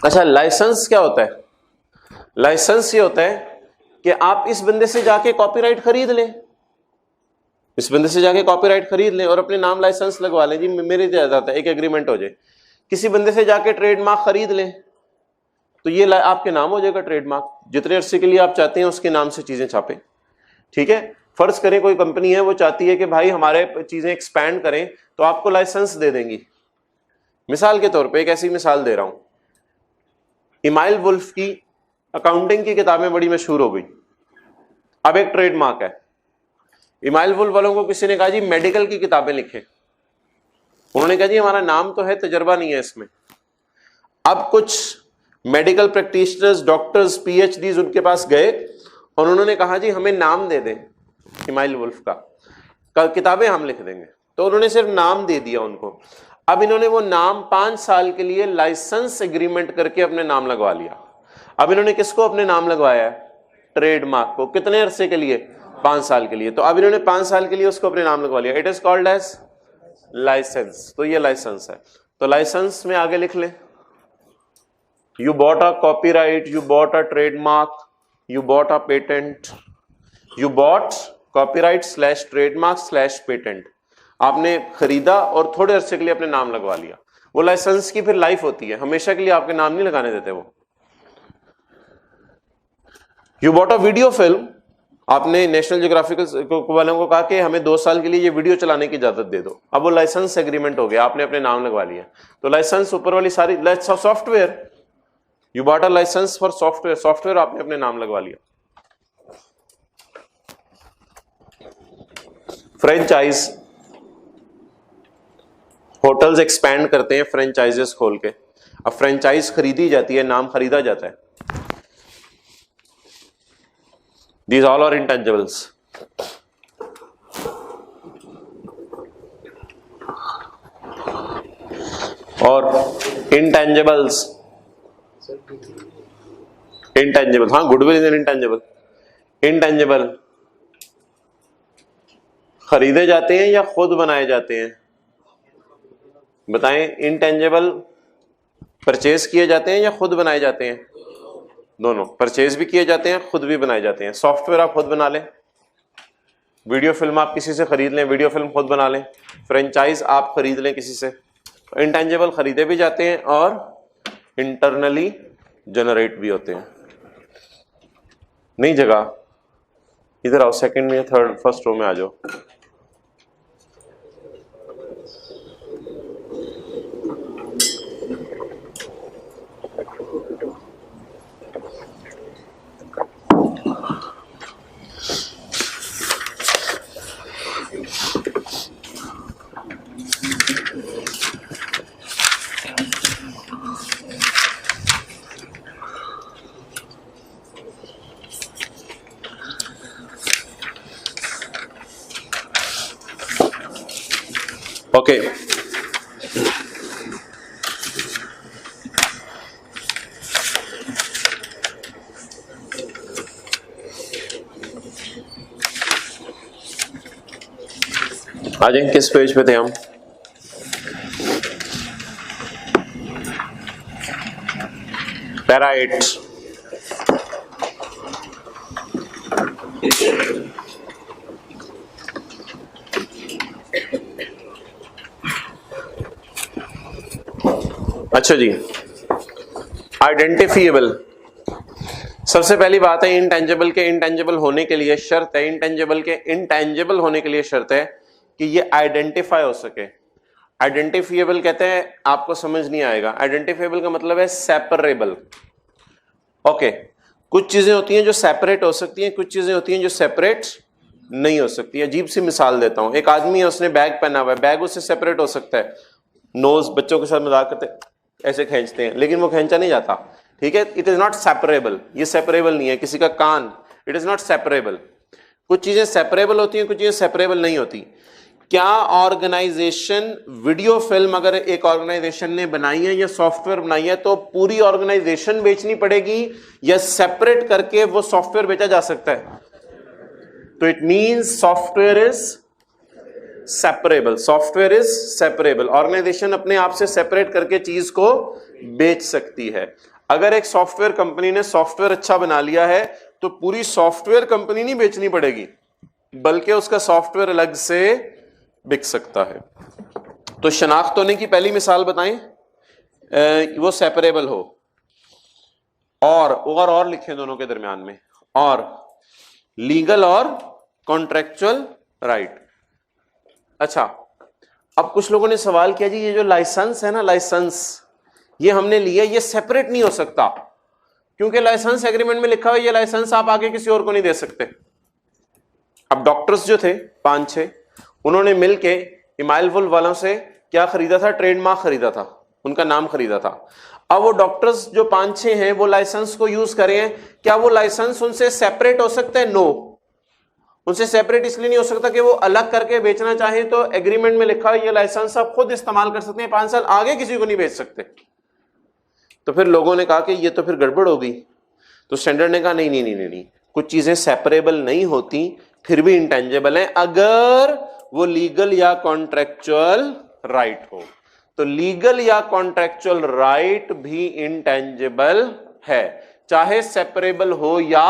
अच्छा, लाइसेंस क्या होता है? लाइसेंस ये होता है कि आप इस बंदे से जाके कॉपीराइट खरीद लें, इस बंदे से जाके कॉपीराइट खरीद लें और अपने नाम लाइसेंस लगवा लें। जी मेरे ज्यादा एक एग्रीमेंट हो जाए, किसी बंदे से जाके ट्रेडमार्क खरीद लें तो ये आपके नाम हो जाएगा ट्रेडमार्क। जितने अरसे के लिए आप चाहते हैं उसके नाम से चीजें छापें। ठीक है, फर्ज करें कोई कंपनी है, वो चाहती है कि भाई हमारे चीजें एक्सपैंड करें, तो आपको लाइसेंस दे देंगी। मिसाल के तौर पे एक ऐसी मिसाल दे रहा हूं, इमाइल वुल्फ की अकाउंटिंग की किताबें बड़ी मशहूर हो गई, अब एक ट्रेडमार्क है। इमाइल वुल्फ वालों को किसी ने कहा जी मेडिकल की किताबें लिखें, उन्होंने कहा जी हमारा नाम तो है, तजर्बा नहीं है इसमें। अब कुछ मेडिकल प्रैक्टिशनर्स, डॉक्टर्स, पीएचडीज उनके पास गए और उन्होंने कहा जी हमें नाम दे दें इमाइल वुल्फ का, किताबें हम लिख देंगे। तो उन्होंने सिर्फ नाम दे दिया उनको। अब इन्होंने वो नाम 5 साल के लिए लाइसेंस एग्रीमेंट करके अपने नाम लगवा लिया। अब इन्होंने किसको अपने नाम लगवाया है? ट्रेडमार्क को। कितने अरसे के लिए? 5 साल के लिए। तो अब इन्होंने 5 साल के लिए उसको अपने नाम लगवा लिया। It is called as licence. तो ये लाइसेंस है। तो लाइसेंस में आगे लिख लें, you bought a copyright, you bought a trademark, you bought a patent, you bought copyright / trademark / patent। आपने खरीदा और थोड़े अरसे के लिए अपने नाम लगवा लिया। वो लाइसेंस की फिर लाइफ होती है, हमेशा के लिए आपके नाम नहीं लगाने देते वो। You bought a video film, आपने नेशनल ज्योग्राफिकल वालों को कहा कि हमें 2 साल के लिए ये वीडियो चलाने की इजाजत दे दो। अब वो लाइसेंस एग्रीमेंट हो गया, आपने अपने नाम लगवा लिया। तो लाइसेंस ऊपर वाली सारी software, you bought a licence for software, software आपने अपने नाम लगवा लिया। फ्रेंचाइज, होटल्स एक्सपैंड करते हैं फ्रेंचाइजेस खोल के। अब फ्रेंचाइज खरीदी जाती है, नाम खरीदा जाता है। These all are intangibles. और intangibles, हाँ, goodwill is an intangible. Intangible खरीदे जाते हैं या खुद बनाए जाते हैं? बताएं, इंटेंजिबल परचेज किए जाते हैं या खुद बनाए जाते हैं? दोनों, परचेज भी किए जाते हैं, खुद भी बनाए जाते हैं। सॉफ्टवेयर आप खुद बना लें, वीडियो फिल्म आप किसी से खरीद लें, वीडियो फिल्म खुद बना लें, फ्रेंचाइज आप खरीद लें किसी से। इंटेंजिबल खरीदे भी जाते हैं और इंटरनली जनरेट भी होते हैं। नहीं जगह, इधर आओ, सेकंड में, थर्ड, फर्स्ट रो में आ जाओ। ओके आ जाए, किस पेज पे थे हम? पैरा 8। अच्छा जी, आइडेंटिफिएबल। सबसे पहली बात है, इंटेंजिबल के इंटेंजिबल होने के लिए शर्त है, इंटेंजिबल के इंटेंजिबल होने के लिए शर्त है कि ये आइडेंटिफाई हो सके। आइडेंटिफिएबल कहते हैं, आपको समझ नहीं आएगा। आइडेंटिफिएबल का मतलब है सेपरेबल। ओके, कुछ चीजें होती हैं जो सेपरेट हो सकती हैं, कुछ चीजें होती हैं जो सेपरेट नहीं हो सकती। अजीब सी मिसाल देता हूं, एक आदमी है, उसने बैग पहना हुआ है, बैग उससे सेपरेट हो सकता है। नोज, बच्चों के साथ मजाक करते ऐसे खींचते हैं, लेकिन वो खींचा नहीं जाता, ठीक है, इट इज नॉट सेपरेबल। ये सेपरेबल नहीं है। किसी का कान, इट इज नॉट सेपरेबल। कुछ चीजें सेपरेबल होती हैं, कुछ चीजें सेपरेबल नहीं होती। क्या ऑर्गेनाइजेशन वीडियो फिल्म अगर एक ऑर्गेनाइजेशन ने बनाई है या सॉफ्टवेयर बनाई है तो पूरी ऑर्गेनाइजेशन बेचनी पड़ेगी या सेपरेट करके वो सॉफ्टवेयर बेचा जा सकता है? तो it means software is separable. Software is separable. Organisation अपने आप से सेपरेट करके चीज को बेच सकती है। अगर एक सॉफ्टवेयर कंपनी ने सॉफ्टवेयर अच्छा बना लिया है तो पूरी सॉफ्टवेयर कंपनी नहीं बेचनी पड़ेगी, बल्कि उसका सॉफ्टवेयर अलग से बिक सकता है। तो शनाख्त होने की पहली मिसाल बताएं, वो सेपरेबल हो और लिखें दोनों के दरमियान में, और लीगल और कॉन्ट्रेक्चुअल राइट। अच्छा, अब कुछ लोगों ने सवाल किया, जी ये जो लाइसेंस है ना, लाइसेंस ये हमने लिया, ये सेपरेट नहीं हो सकता क्योंकि लाइसेंस एग्रीमेंट में लिखा हुआ है ये लाइसेंस आप आगे किसी और को नहीं दे सकते। अब डॉक्टर्स जो थे 5-6, उन्होंने मिलके इमाइल वुल वालों से क्या खरीदा था? ट्रेडमार्क खरीदा था, उनका नाम खरीदा था। अब वो डॉक्टर्स जो 5-6 हैं वो लाइसेंस को यूज कर रहे हैं, क्या वो लाइसेंस उनसे सेपरेट हो सकता है? नो, उनसे सेपरेट इसलिए नहीं हो सकता कि वो अलग करके बेचना चाहें तो एग्रीमेंट में लिखा है ये लाइसेंस आप खुद इस्तेमाल कर सकते हैं, 5 साल आगे किसी को नहीं बेच सकते। तो फिर लोगों ने कहा कि ये तो फिर गड़बड़ हो गई। तो स्टैंडर्ड ने कहा नहीं नहीं नहीं नहीं, कुछ चीजें सेपरेबल नहीं होती फिर भी इंटेंजिबल हैं अगर वो लीगल या कॉन्ट्रेक्चुअल राइट हो। तो लीगल या कॉन्ट्रेक्चुअल राइट भी इंटेंजिबल है, चाहे सेपरेबल हो या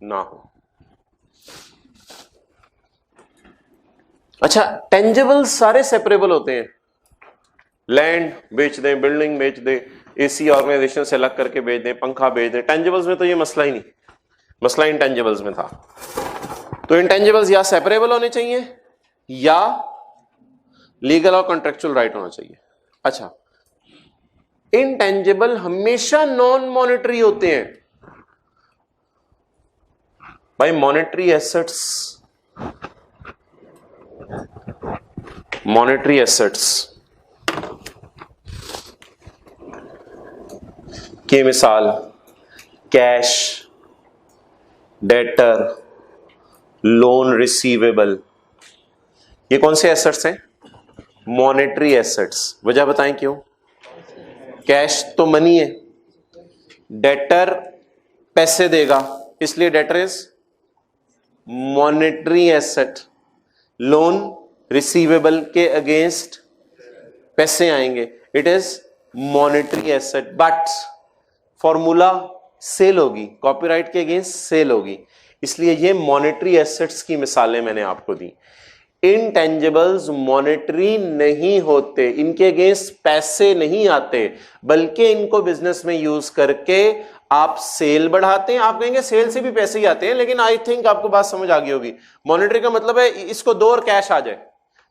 ना हो। अच्छा, टेंजिबल सारे सेपरेबल होते हैं। लैंड बेच दें, बिल्डिंग बेच दें, एसी ऑर्गेनाइजेशन से अलग करके बेच दें, पंखा बेच दें। टेंजिबल्स में तो ये मसला ही नहीं, मसला इंटेंजिबल्स में था। तो इंटेंजिबल्स या सेपरेबल होने चाहिए या लीगल और कॉन्ट्रेक्चुअल राइट होना चाहिए। अच्छा, इंटेंजिबल हमेशा नॉन मॉनेटरी होते हैं भाई। मॉनेटरी एसेट्स की मिसाल कैश, डेटर, लोन रिसीवेबल, ये कौन से एसेट्स हैं? Monetary assets. वजह बताएं क्यों? कैश तो मनी है, डेटर पैसे देगा, इसलिए debtor is monetary asset. Loan receivable के अगेंस्ट पैसे आएंगे, it is monetary asset. But formula sale होगी, कॉपीराइट के अगेंस्ट सेल होगी, इसलिए ये मॉनेटरी एसेट्स की मिसालें मैंने आपको दी। इंटेंजिबल्स मॉनेटरी नहीं होते, इनके अगेंस्ट पैसे नहीं आते, बल्कि इनको बिजनेस में यूज करके आप सेल बढ़ाते हैं। आप कहेंगे सेल से भी पैसे ही आते हैं, लेकिन आई थिंक आपको बात समझ आ गई होगी। मॉनेटरी का मतलब है इसको दो और कैश आ जाए,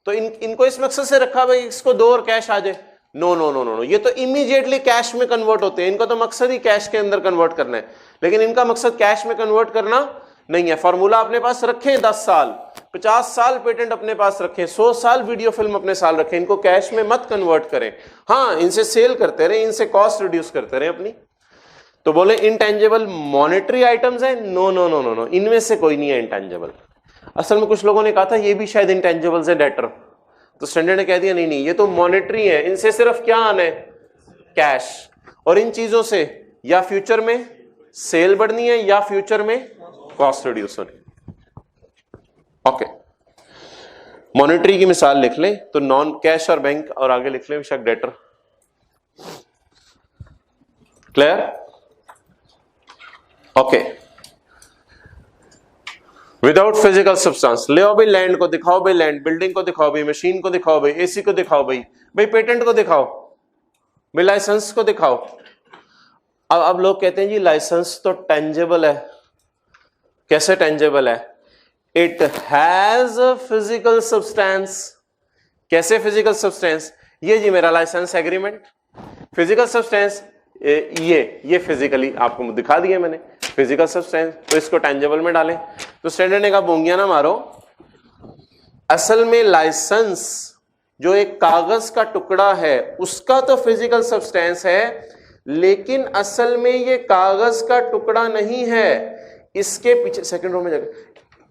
तो इनको इस मकसद से रखा हुआ है इसको दो और कैश आ जाए। No no no no no, ये तो इमीडिएटली कैश में कन्वर्ट होते हैं, इनका तो मकसद ही कैश के अंदर कन्वर्ट करना है, लेकिन इनका मकसद कैश में कन्वर्ट करना नहीं है। फॉर्मूला अपने पास रखें 10 साल, 50 साल पेटेंट अपने पास रखें, 100 साल वीडियो फिल्म अपने साल रखें, इनको कैश में मत कन्वर्ट करें। हाँ, इनसे सेल करते रहे, इनसे कॉस्ट रिड्यूस करते रहे अपनी। तो बोले इंटेंजिबल मॉनेटरी आइटम्स है? No no no no no, इनमें से कोई नहीं है इंटेंजिबल। असल में कुछ लोगों ने कहा था ये भी शायद इंटेंजिबल्स है, डेटर। तो स्टैंडर्ड ने कह दिया नहीं नहीं, ये तो मॉनेटरी है, इनसे सिर्फ क्या आना है, कैश, और इन चीजों से या फ्यूचर में सेल बढ़नी है या फ्यूचर में कॉस्ट रिड्यूस होनी। ओके, मॉनेटरी की मिसाल लिख लें तो नॉन कैश और बैंक, और आगे लिख लें बेशक debtor. Clear? Okay, without physical substance, ले आओ भाई लैंड को दिखाओ, भाई लैंड, बिल्डिंग को दिखाओ, भाई मशीन को दिखाओ, भाई एसी को दिखाओ, भाई पेटेंट को दिखाओ, भाई लाइसेंस को दिखाओ। अब लोग कहते हैं जी लाइसेंस तो टेंजेबल है। कैसे टेंजेबल है? It has a physical substance. कैसे फिजिकल सब्सटेंस? ये जी मेरा लाइसेंस एग्रीमेंट, फिजिकल सब्सटेंस ये फिजिकली आपको दिखा दिया मैंने, फिजिकल सब्सटेंस, तो इसको टेंजेबल में डालें। तो स्टैंडर्ड ने कहा बोंगिया ना मारो, असल में लाइसेंस जो एक कागज का टुकड़ा है उसका तो फिजिकल सब्सटेंस है, लेकिन असल में ये कागज का टुकड़ा नहीं है, इसके पीछे, सेकंड रो में जाकर,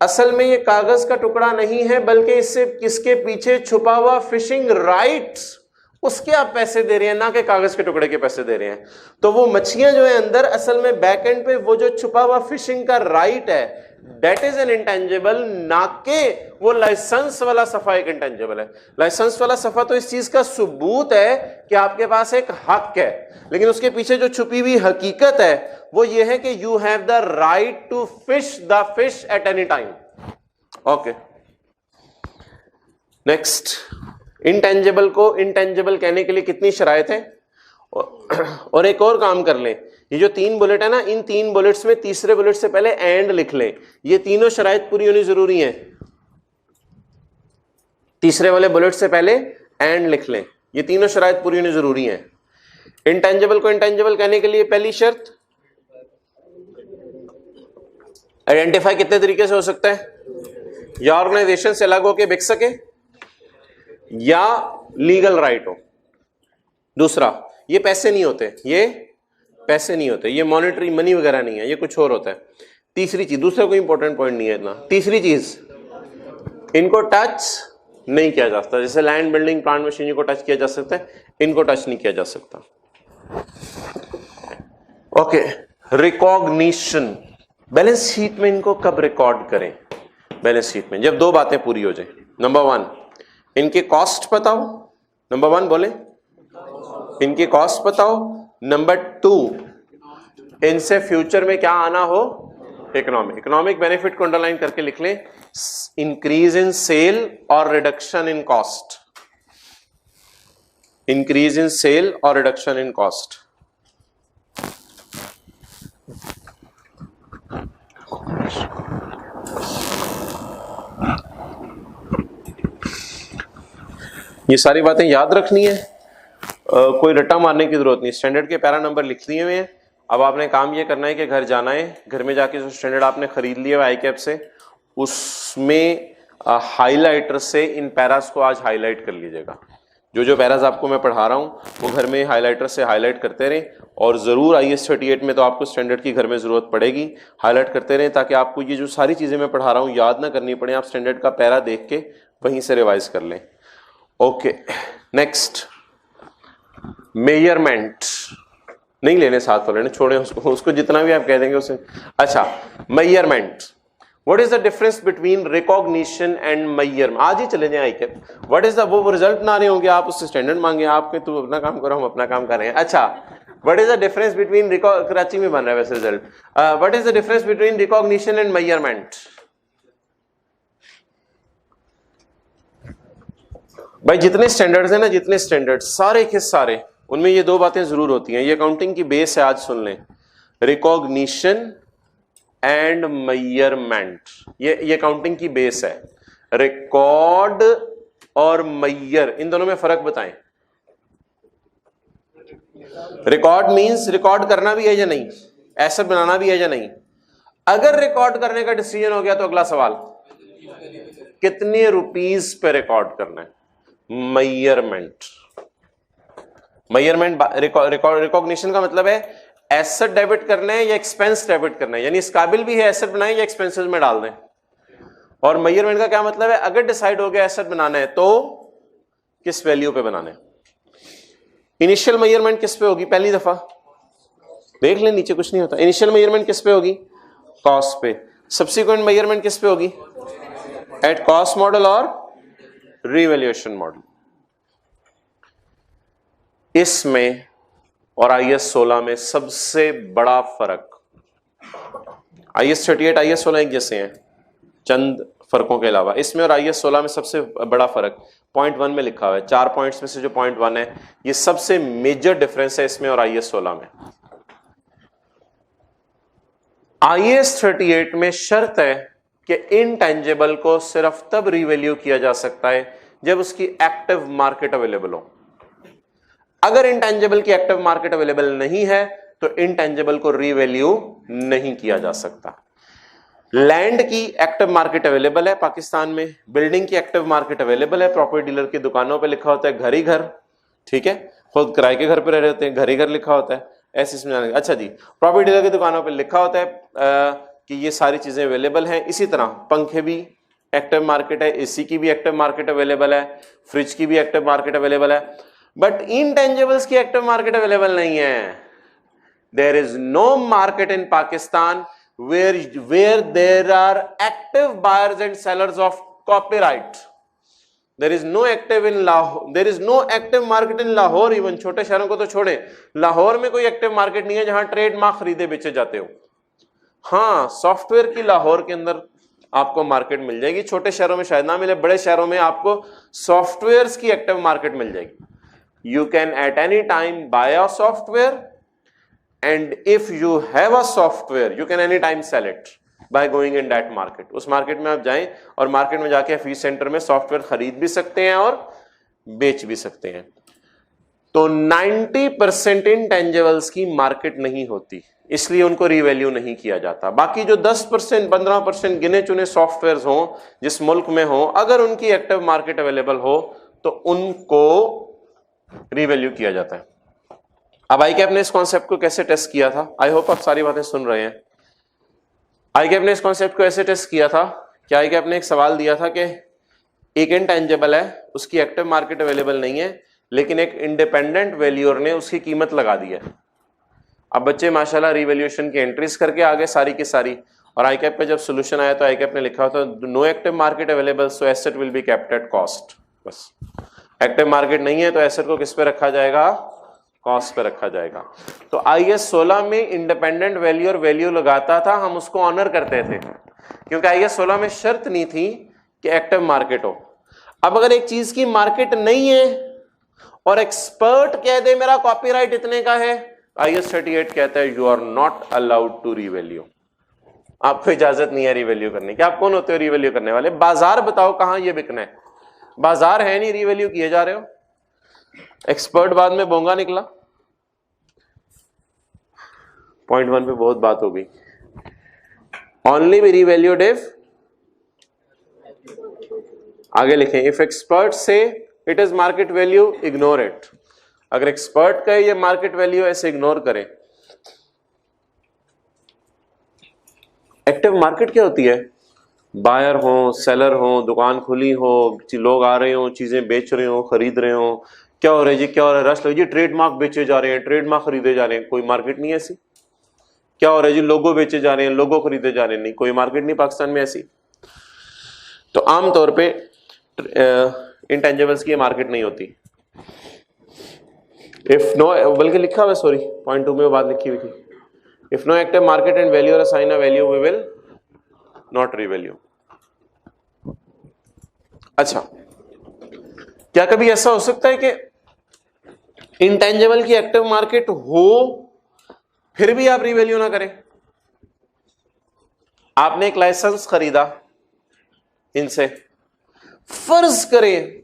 असल में ये कागज का टुकड़ा नहीं है बल्कि इससे किसके पीछे छुपा हुआ फिशिंग राइट्स, उसके आप पैसे दे रहे हैं, ना कि कागज के टुकड़े के पैसे दे रहे हैं। तो वो मछलियां जो है अंदर, असल में बैक एंड पे वो जो छुपा हुआ फिशिंग का राइट है, दैट इज एन इंटेंजिबल, ना कि वो लाइसेंस वाला सफा एक इंटेंजिबल है। लाइसेंस वाला सफा तो इस चीज का सबूत है कि आपके पास एक हक है, लेकिन उसके पीछे जो छुपी हुई हकीकत है वो ये है कि you have the right to fish the fish at any time. Okay, next, intangible को इंटेंजिबल कहने के लिए कितनी शराइत है? और एक और काम कर लें, ये जो 3 बुलेट है ना, इन 3 बुलेट्स में तीसरे बुलेट से पहले एंड लिख लें। ये तीनों शराइत पूरी होनी जरूरी है, तीसरे वाले बुलेट से पहले एंड लिख लें, ये तीनों शराइत पूरी होनी जरूरी है। इंटेंजिबल को इंटेंजिबल कहने के लिए पहली शर्त, आइडेंटिफाई कितने तरीके से हो सकता है? या ऑर्गेनाइजेशन से अलग होकर बिक सके, या लीगल राइट हो। दूसरा, ये पैसे नहीं होते, ये पैसे नहीं होते, ये मॉनेटरी मनी वगैरह नहीं है, ये कुछ और होता है। तीसरी चीज, दूसरा कोई इंपॉर्टेंट पॉइंट नहीं है इतना। तीसरी चीज, इनको टच नहीं किया जा सकता, जैसे लैंड, बिल्डिंग, प्लांट, मशीनरी को टच किया जा सकता है, इनको टच नहीं किया जा सकता। ओके, रिकॉग्निशन, बैलेंस शीट में इनको कब रिकॉर्ड करें? बैलेंस शीट में जब 2 बातें पूरी हो जाए। नंबर 1, इनके कॉस्ट बताओ। नंबर 1 बोले, इनकी कॉस्ट बताओ। नंबर 2, इनसे फ्यूचर में क्या आना हो, इकोनॉमिक बेनिफिट को अंडरलाइन करके लिख लें, इंक्रीज इन सेल और reduction in cost, increase in sale और रिडक्शन इन कॉस्ट। ये सारी बातें याद रखनी है, कोई रट्टा मारने की जरूरत नहीं। स्टैंडर्ड के पैरा नंबर लिख दिए हुए हैं। अब आपने काम ये करना है कि घर जाना है, घर में जाके जो स्टैंडर्ड आपने खरीद लिया है ICAP से, उसमें हाईलाइटर से इन पैरास को आज हाईलाइट कर लीजिएगा। जो पैरास आपको मैं पढ़ा रहा हूँ वो घर में हाईलाइटर से हाईलाइट करते रहें, और ज़रूर IAS 38 में तो आपको स्टैंडर्ड की घर में ज़रूरत पड़ेगी, हाईलाइट करते रहें ताकि आपको ये जो सारी चीज़ें मैं पढ़ा रहा हूँ याद ना करनी पड़े, आप स्टैंडर्ड का पैरा देख के वहीं से रिवाइज कर लें। ओके, नेक्स्ट, मेजरमेंट नहीं लेने साथ वाले ने, छोड़े उसको जितना भी आप कह देंगे उसे। अच्छा, measurement, what is the difference between recognition and measurement? आज ही चले जाए ICAP, व्हाट इज द, वो रिजल्ट ना रहे होंगे, आप उससे स्टैंडर्ड मांगे, आपके तो अपना काम करो, हम अपना काम कर रहे हैं। अच्छा, what is the difference between, Karachi में बन रहा है वैसे result, what is the difference between recognition and measurement? भाई जितने स्टैंडर्ड्स हैं ना, जितने स्टैंडर्ड सारे के सारे, उनमें ये 2 बातें जरूर होती हैं, ये अकाउंटिंग की बेस है, आज सुन लें, रिकॉग्निशन एंड मेजरमेंट, ये अकाउंटिंग की बेस है। रिकॉर्ड और मेजर, इन दोनों में फर्क बताएं। रिकॉर्ड मींस रिकॉर्ड करना भी है या नहीं, एसेट बनाना भी है या नहीं। अगर रिकॉर्ड करने का डिसीजन हो गया तो अगला सवाल, कितने रुपीस पे रिकॉर्ड करना है? मेजरमेंट, मेजरमेंट, रिकॉग्निशन का मतलब है एसेट डेबिट करना है या एक्सपेंस डेबिट करना है, यानी इस काबिल भी है एसेट बनाए या एक्सपेंसेस में डाल दें। और मेजरमेंट का क्या मतलब है, अगर डिसाइड हो गया एसेट बनाना है तो किस वैल्यू पे बनाने? इनिशियल मेजरमेंट किस पे होगी? पहली दफा देख ले, नीचे कुछ नहीं होता। इनिशियल मेजरमेंट किस पे होगी? कॉस्ट पे। सब्सिक्वेंट मेजरमेंट किस पे होगी? एट कॉस्ट मॉडल और रीवैल्यूएशन मॉडल। इसमें और IS 16 में सबसे बड़ा फर्क, IS 38 IS 16 एक जैसे हैं चंद फर्कों के अलावा, इसमें और IS 16 में सबसे बड़ा फर्क पॉइंट 1 में लिखा हुआ है। 4 पॉइंट्स में से जो पॉइंट 1 है, ये सबसे मेजर डिफरेंस है इसमें और IS 16 में। IS 38 में शर्त है कि इनटेंजिबल को सिर्फ तब रीवैल्यू किया जा सकता है जब उसकी एक्टिव मार्केट अवेलेबल हो। अगर इंटेंजिबल की एक्टिव मार्केट अवेलेबल नहीं है तो इंटेंजिबल को रीवैल्यू नहीं किया जा सकता। लैंड की एक्टिव मार्केट अवेलेबल है पाकिस्तान में, बिल्डिंग की एक्टिव मार्केट अवेलेबल है, प्रॉपर्टी डीलर की दुकानों पे लिखा होता है घर ही घर, ठीक है, खुद किराए के घर पे रह रहे होते हैं, घर ही घर लिखा होता है, ऐसे इसमें। अच्छा जी, प्रॉपर्टी डीलर की दुकानों पे लिखा होता है कि ये सारी चीजें अवेलेबल हैं। इसी तरह पंखे भी एक्टिव मार्केट है, एसी की भी एक्टिव मार्केट अवेलेबल है, फ्रिज की भी एक्टिव मार्केट अवेलेबल है, बट इनटेंजिबल्स की एक्टिव मार्केट अवेलेबल नहीं है। There is no market in Pakistan where there are active buyers and sellers of copyright. There is no active in Lahore, there is no active market in Lahore even। छोटे शहरों को तो छोड़े, लाहौर में कोई active मार्केट नहीं है जहां ट्रेडमार्क खरीदे बेचे जाते हो। हाँ, सॉफ्टवेयर की लाहौर के अंदर आपको मार्केट मिल जाएगी, छोटे शहरों में शायद ना मिले, बड़े शहरों में आपको सॉफ्टवेयर की एक्टिव मार्केट मिल जाएगी। You can at any time buy a software, and if you have a software you can anytime sell it by going in that market। उस मार्केट में आप जाएं और मार्केट में जाके फीस सेंटर में सॉफ्टवेयर खरीद भी सकते हैं और बेच भी सकते हैं। तो 90% इंटेंजिबल्स की मार्केट नहीं होती, इसलिए उनको रीवैल्यू नहीं किया जाता। बाकी जो 10% 15% गिने चुने सॉफ्टवेयर हो जिस मुल्क में हो, अगर उनकी एक्टिव मार्केट अवेलेबल हो तो उनको रीवैल्यू किया जाता है। अब ICAP ने इस कॉन्सेप्ट को कैसे टेस्ट किया था? आई होप आप सारी बातें सुन रहे हैं। ICAP ने इस कॉन्सेप्ट को ऐसे टेस्ट किया था कि ICAP ने एक सवाल दिया था कि एक इंटेंजिबल है, उसकी एक्टिव मार्केट अवेलेबल नहीं है, लेकिन एक इंडिपेंडेंट वैल्यूअर ने उसकी कीमत लगा दी है। अब बच्चे माशाल्लाह रिवैल्यूएशन की एंट्रीज करके आ गए सारी की सारी, और ICAP पे जब सोल्यूशन आया तो ICAP ने लिखा था no active market available so asset will be kept at cost. बस, एक्टिव मार्केट नहीं है तो एसेट को किस पे रखा जाएगा? कॉस्ट पे रखा जाएगा। तो IS 16 में इंडिपेंडेंट वैल्यू और वैल्यू लगाता था, हम उसको ऑनर करते थे, क्योंकि IS 16 में शर्त नहीं थी कि एक्टिव मार्केट हो। अब अगर एक चीज की मार्केट नहीं है और एक्सपर्ट कह दे मेरा कॉपीराइट इतने का है, IS 38 कहता है you are not allowed to revalue, आपको इजाजत नहीं है रीवैल्यू करने की। आप कौन होते हो रीवैल्यू करने वाले? बाजार बताओ कहां ये बिकना है? बाजार है नहीं, रीवैल्यू किए जा रहे हो। एक्सपर्ट बाद में बोंगा निकला। पॉइंट 1 पे बहुत बात हो गई। ओनली बी रीवैल्यूड इफ, आगे लिखें, इफ एक्सपर्ट से it is market value ignore it. अगर एक्सपर्ट कहे ये मार्केट वैल्यू, ऐसे इग्नोर करें। एक्टिव मार्केट क्या होती है? बायर हो, सेलर हो, दुकान खुली हो, लोग आ रहे हो, चीजें बेच रहे हो, खरीद रहे हो। क्या हो रहा है जी? क्या हो रहा है? रश लो जी, ट्रेडमार्क बेचे जा रहे हैं, ट्रेडमार्क खरीदे जा रहे हैं। कोई मार्केट नहीं ऐसी। क्या हो रहा है जी? लोगो बेचे जा रहे हैं, लोगो खरीदे जा रहे हैं। नहीं, कोई मार्केट नहीं पाकिस्तान में ऐसी। तो आमतौर पे इंटेंजिबल्स की मार्केट नहीं होती। इफ नो, बल्कि लिखा हुआ, सॉरी पॉइंट 2 में वो बात लिखी हुई थी, if no active market and value और assign a value we will not revalue. अच्छा, क्या कभी ऐसा हो सकता है कि इंटेंजिबल की एक्टिव मार्केट हो फिर भी आप रीवैल्यू ना करें? आपने एक लाइसेंस खरीदा इनसे, फर्ज करें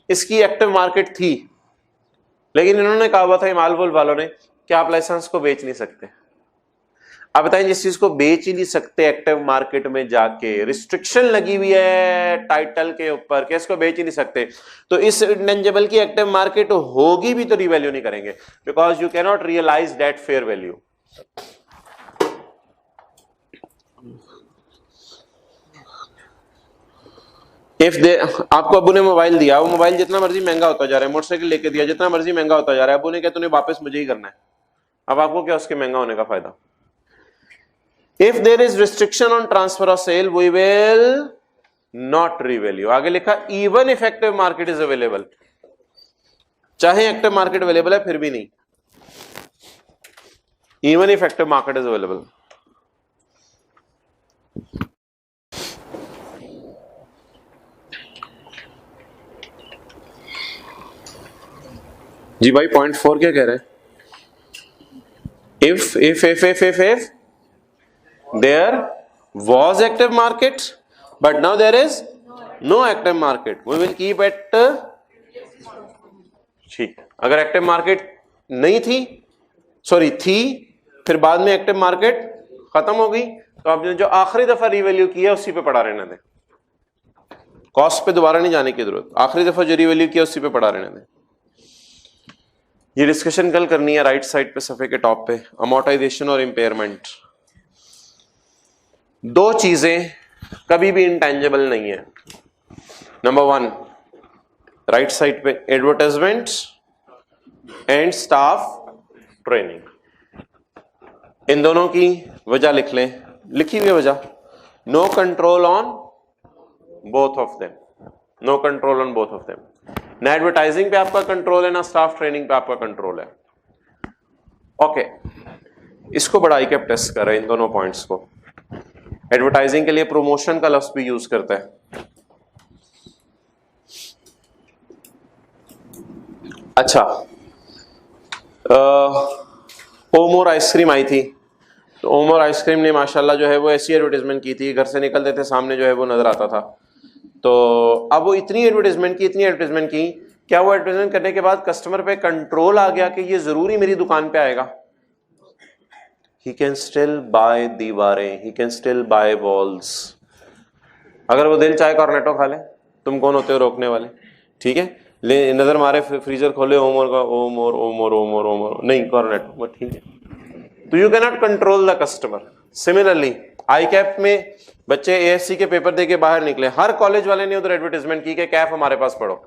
इसकी एक्टिव मार्केट थी, लेकिन इन्होंने कहा हुआ था मालवुल वालों ने कि आप लाइसेंस को बेच नहीं सकते। आप बताएं, जिस चीज को बेच ही नहीं सकते एक्टिव मार्केट में जाके, रिस्ट्रिक्शन लगी हुई है टाइटल के ऊपर कि इसको बेच ही नहीं सकते, तो इस इंटेंजिबल की एक्टिव मार्केट होगी भी तो रीवैल्यू नहीं करेंगे, because you can not realise that fair value. If they आपको अबू ने मोबाइल दिया, वो मोबाइल जितना मर्जी महंगा होता जा रहा है, मोटरसाइकिल लेके दिया जितना मर्जी महंगा होता जा रहा है, अबू ने कहा तूने वापस मुझे ही करना है, अब आपको क्या उसके महंगा होने का फायदा? If there is restriction on transfer of sale we will not revalue. आगे लिखा even effective market is available, चाहे एक्टिव मार्केट अवेलेबल है फिर भी नहीं, even effective market is available. जी भाई पॉइंट 4 क्या कह रहे हैं? if there was active market but now there is no active market we will keep at ठीक। अगर एक्टिव मार्केट नहीं थी, सॉरी थी, फिर बाद में एक्टिव मार्केट खत्म हो गई, तो आपने जो आखिरी दफा रिवैल्यू किया उसी पे पड़ा रहने दें, कॉस्ट पे दोबारा नहीं जाने की जरूरत, आखिरी दफा जो रिवैल्यू किया उसी पे पड़ा रहने दें। ये डिस्कशन कल करनी है राइट साइड पे सफे के टॉप पे, अमोर्टाइजेशन और इंपेयरमेंट। दो चीजें कभी भी इंटेंजिबल नहीं है। नंबर 1 राइट साइड पे एडवर्टाइजमेंट एंड स्टाफ ट्रेनिंग, इन दोनों की वजह लिख लें, लिखी हुई वजह, no control on both of them, no control on both of them. ना एडवर्टाइजिंग पे आपका कंट्रोल है ना स्टाफ ट्रेनिंग पे आपका कंट्रोल है। ओके, इसको बड़ा आई कैप टेस्ट कर रहे हैं इन दोनों पॉइंट्स को। एडवर्टाइजिंग के लिए प्रमोशन का लफ्ज भी यूज करता है। अच्छा, ओमोर आइसक्रीम आई थी, तो ओमोर आइसक्रीम ने माशाल्लाह जो है वो ऐसी एडवर्टाइजमेंट की थी, घर से निकलते थे सामने जो है वो नजर आता था। तो अब वो इतनी एडवर्टाइजमेंट की, क्या वो एडवर्टाइजमेंट करने के बाद कस्टमर पे कंट्रोल आ गया कि ये जरूरी मेरी दुकान पे आएगा? ही कैन स्टिल बाय दीवारें, he can still buy walls. अगर वो दिल चाहे कॉर्नेटो खा ले, तुम कौन होते हो रोकने वाले? ठीक है, ले नजर मारे फ्रीजर खोले, ओमोर का ओमोर ओमोर ओमोर ओमोर, नहीं कॉर्नेटो, ठीक है। तो you can not control the customer. Similarly I cap में बच्चे एएससी के पेपर देके बाहर निकले, हर कॉलेज वाले ने उधर एडवर्टाइजमेंट की कि कैफ हमारे पास पढ़ो।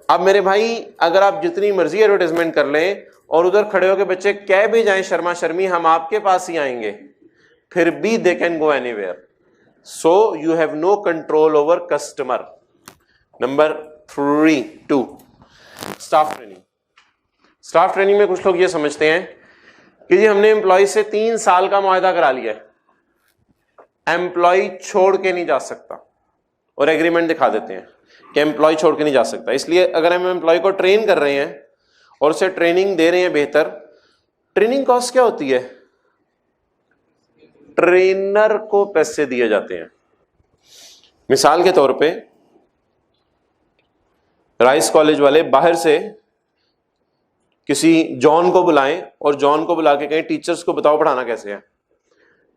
अब मेरे भाई अगर आप जितनी मर्जी एडवर्टाइजमेंट कर लें और उधर खड़े होकर बच्चे कह भी जाएं शर्मा शर्मी हम आपके पास ही आएंगे, फिर भी they can go anywhere. So you have no control over customer. Number 2 staff training. Staff training में कुछ लोग ये समझते हैं कि जी हमने एम्प्लॉय से 3 साल का मुआहदा करा लिया है, एम्प्लॉय छोड़ के नहीं जा सकता, और एग्रीमेंट दिखा देते हैं कि एम्प्लॉय छोड़ के नहीं जा सकता। इसलिए अगर हम एम्प्लॉय को ट्रेन कर रहे हैं और उसे ट्रेनिंग दे रहे हैं बेहतर, ट्रेनिंग कॉस्ट क्या होती है? ट्रेनर को पैसे दिए जाते हैं। मिसाल के तौर पे राइस कॉलेज वाले बाहर से किसी जॉन को बुलाएं और जॉन को बुला के कहें टीचर्स को बताओ पढ़ाना कैसे है,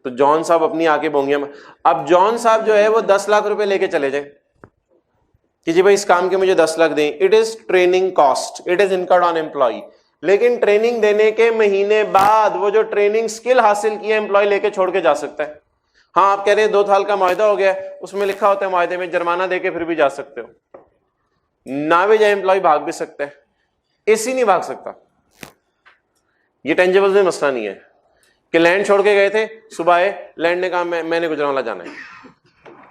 तो जॉन साहब अपनी आके बोंगियां, अब जॉन साहब जो है वो 10 लाख रुपए लेके चले जाए कि जी भाई इस काम के मुझे 10 लाख दें, it is training cost, it is incurred on employ. लेकिन ट्रेनिंग देने के महीने बाद वो जो ट्रेनिंग स्किल हासिल की है एम्प्लॉय लेके छोड़ के जा सकता है। हाँ, आप कह रहे हैं 2 साल का मुआहदा हो गया, उसमें लिखा होता है मुआहदे में जुर्माना देके फिर भी जा सकते हो, ना भी जाए एम्प्लॉय भाग भी सकता है, एसी नहीं भाग सकता। ये टेंजिबल में मसला नहीं है कि लैंड छोड़ के गए थे, सुबह आए, लैंड ने कहा मैंने गुजरांवाला जाना है,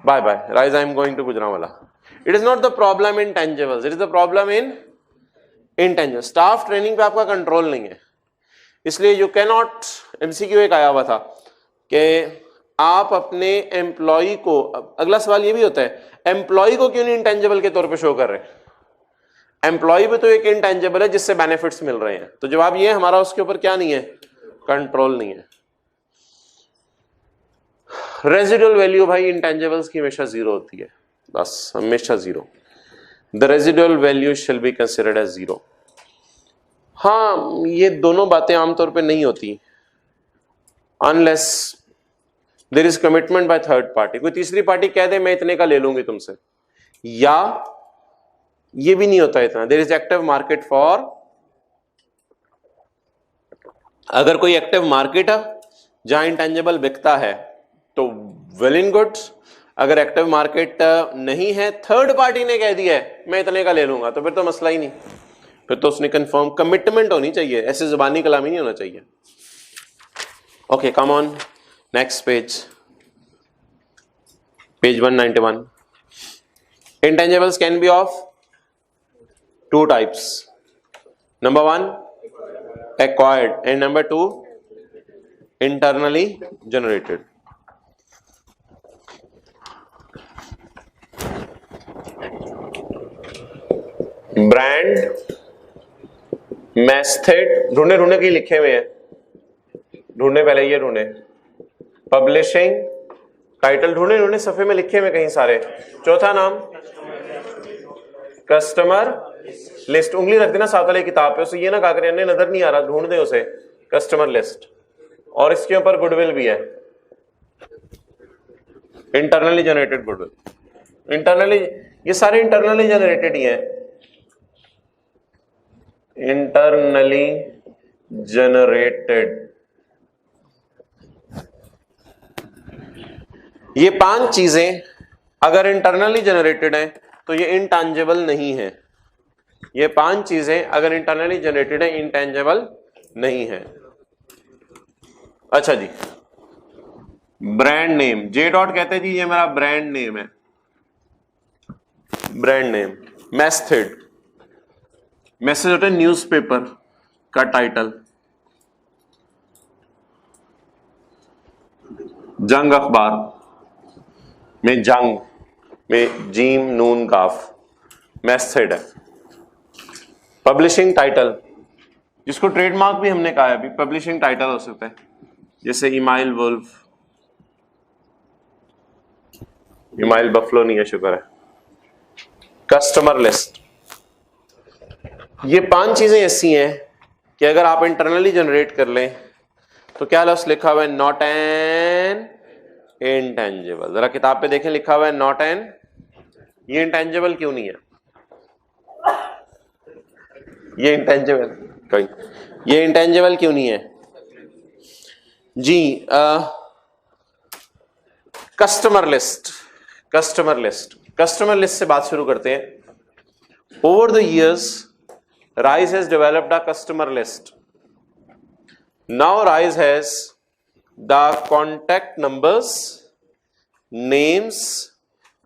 bye bye Rise, I am going to Gujranwala. It is not the problem in tangibles, it is the problem in intangible. Staff training पे आपका कंट्रोल नहीं है, इसलिए यू कैन नॉट, एमसीक्यू एक आया हुआ था कि आप अपने एम्प्लॉय को, अगला सवाल ये भी होता है एम्प्लॉय को क्यों नहीं इंटेंजिबल के तौर पे शो कर रहे हैं? एम्प्लॉय भी तो एक इंटेंजिबल है जिससे बेनिफिट्स मिल रहे हैं। तो जवाब ये हमारा उसके ऊपर क्या नहीं है, कंट्रोल नहीं है। रेजिडुअल वैल्यू भाई इंटेंजिबल्स की हमेशा 0 होती है, बस हमेशा 0। The residual value shall be considered as 0। हाँ, ये दोनों बातें आमतौर पे नहीं होती unless there is commitment by third party. कोई तीसरी पार्टी कह दे मैं इतने का ले लूंगी तुमसे, या ये भी नहीं होता इतना। There is active market for, अगर कोई एक्टिव मार्केट है जहां इंटेंजिबल बिकता है तो वेल इन गुड, अगर एक्टिव मार्केट नहीं है, थर्ड पार्टी ने कह दिया है मैं इतने का ले लूंगा, तो फिर तो मसला ही नहीं, फिर तो उसने कंफर्म कमिटमेंट होनी चाहिए, ऐसे जुबानी कलामी नहीं होना चाहिए। Okay, come on next page, page 191। Intangibles can be of two types, number 1 acquired and number 2 internally generated। Brand, method, ढूंढने के लिखे हुए हैं, ढूंढने पहले ये ढूंढे, पब्लिशिंग टाइटल ढूंढने सफे में लिखे हुए कहीं सारे। चौथा नाम कस्टमर लिस्ट, उंगली रख देना साथ वाले किताब पे, उसे ये ना कहा करें नजर नहीं आ रहा, ढूंढ दे उसे, कस्टमर लिस्ट। और इसके ऊपर गुडविल भी है, इंटरनली जनरेटेड गुडविल, इंटरनली, ये सारे इंटरनली जनरेटेड ही हैं, इंटरनली जनरेटेड। ये 5 चीजें अगर इंटरनली जनरेटेड हैं तो ये इंटेंजिबल नहीं है। ये 5 चीजें अगर इंटरनली जनरेटेड है, इंटेंजिबल नहीं है। अच्छा जी, ब्रांड नेम, जे डॉट कहते हैं जी ये मेरा ब्रांड नेम है, ब्रांड नेम। मेथड, मैसेज होता है न्यूज़पेपर का टाइटल, जंग अखबार में जंग में जीम नून काफ, मेथड है। पब्लिशिंग टाइटल, जिसको ट्रेडमार्क भी हमने कहा है अभी, पब्लिशिंग टाइटल हो सकता है, जैसे इमाइल वुल्फ, इमाइल बफलो नहीं है, शुक्र है। कस्टमर लिस्ट, ये 5 चीजें ऐसी हैं कि अगर आप इंटरनली जनरेट कर लें तो क्या लफ्ज लिखा हुआ है, नॉट एन इंटेंजिबल। जरा किताब पे देखें, लिखा हुआ है नॉट एन, ये इंटेंजिबल क्यों नहीं है? ये इंटेंजिबल, ये इंटेंजिबल क्यों नहीं है जी? Customer list, customer list, customer list से बात शुरू करते हैं। Over the years Rise has developed a customer list. Now Rise has the contact numbers, names,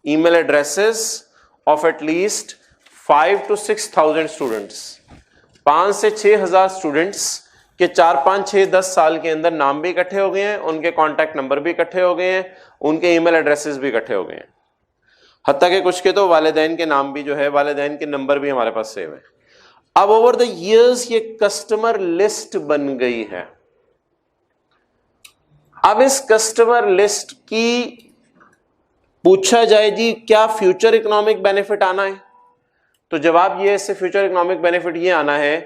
email addresses of at least 5 to 6,000 students. 5 से 6,000 स्टूडेंट्स के 4, 5, 6, 10 साल के अंदर नाम भी इकट्ठे हो गए हैं, उनके कॉन्टैक्ट नंबर भी इकट्ठे हो गए हैं, उनके ईमेल एड्रेसेस भी इकट्ठे हो गए हैं, हत्ता के कुछ के तो वालिदैन के नाम भी जो है, वालिदैन के नंबर भी हमारे पास सेव है। अब ओवर द इयर्स ये कस्टमर लिस्ट बन गई है। अब इस कस्टमर लिस्ट की पूछा जाए जी क्या फ्यूचर इकोनॉमिक बेनिफिट आना है, तो जवाब ये है, इससे फ्यूचर इकोनॉमिक बेनिफिट ये आना है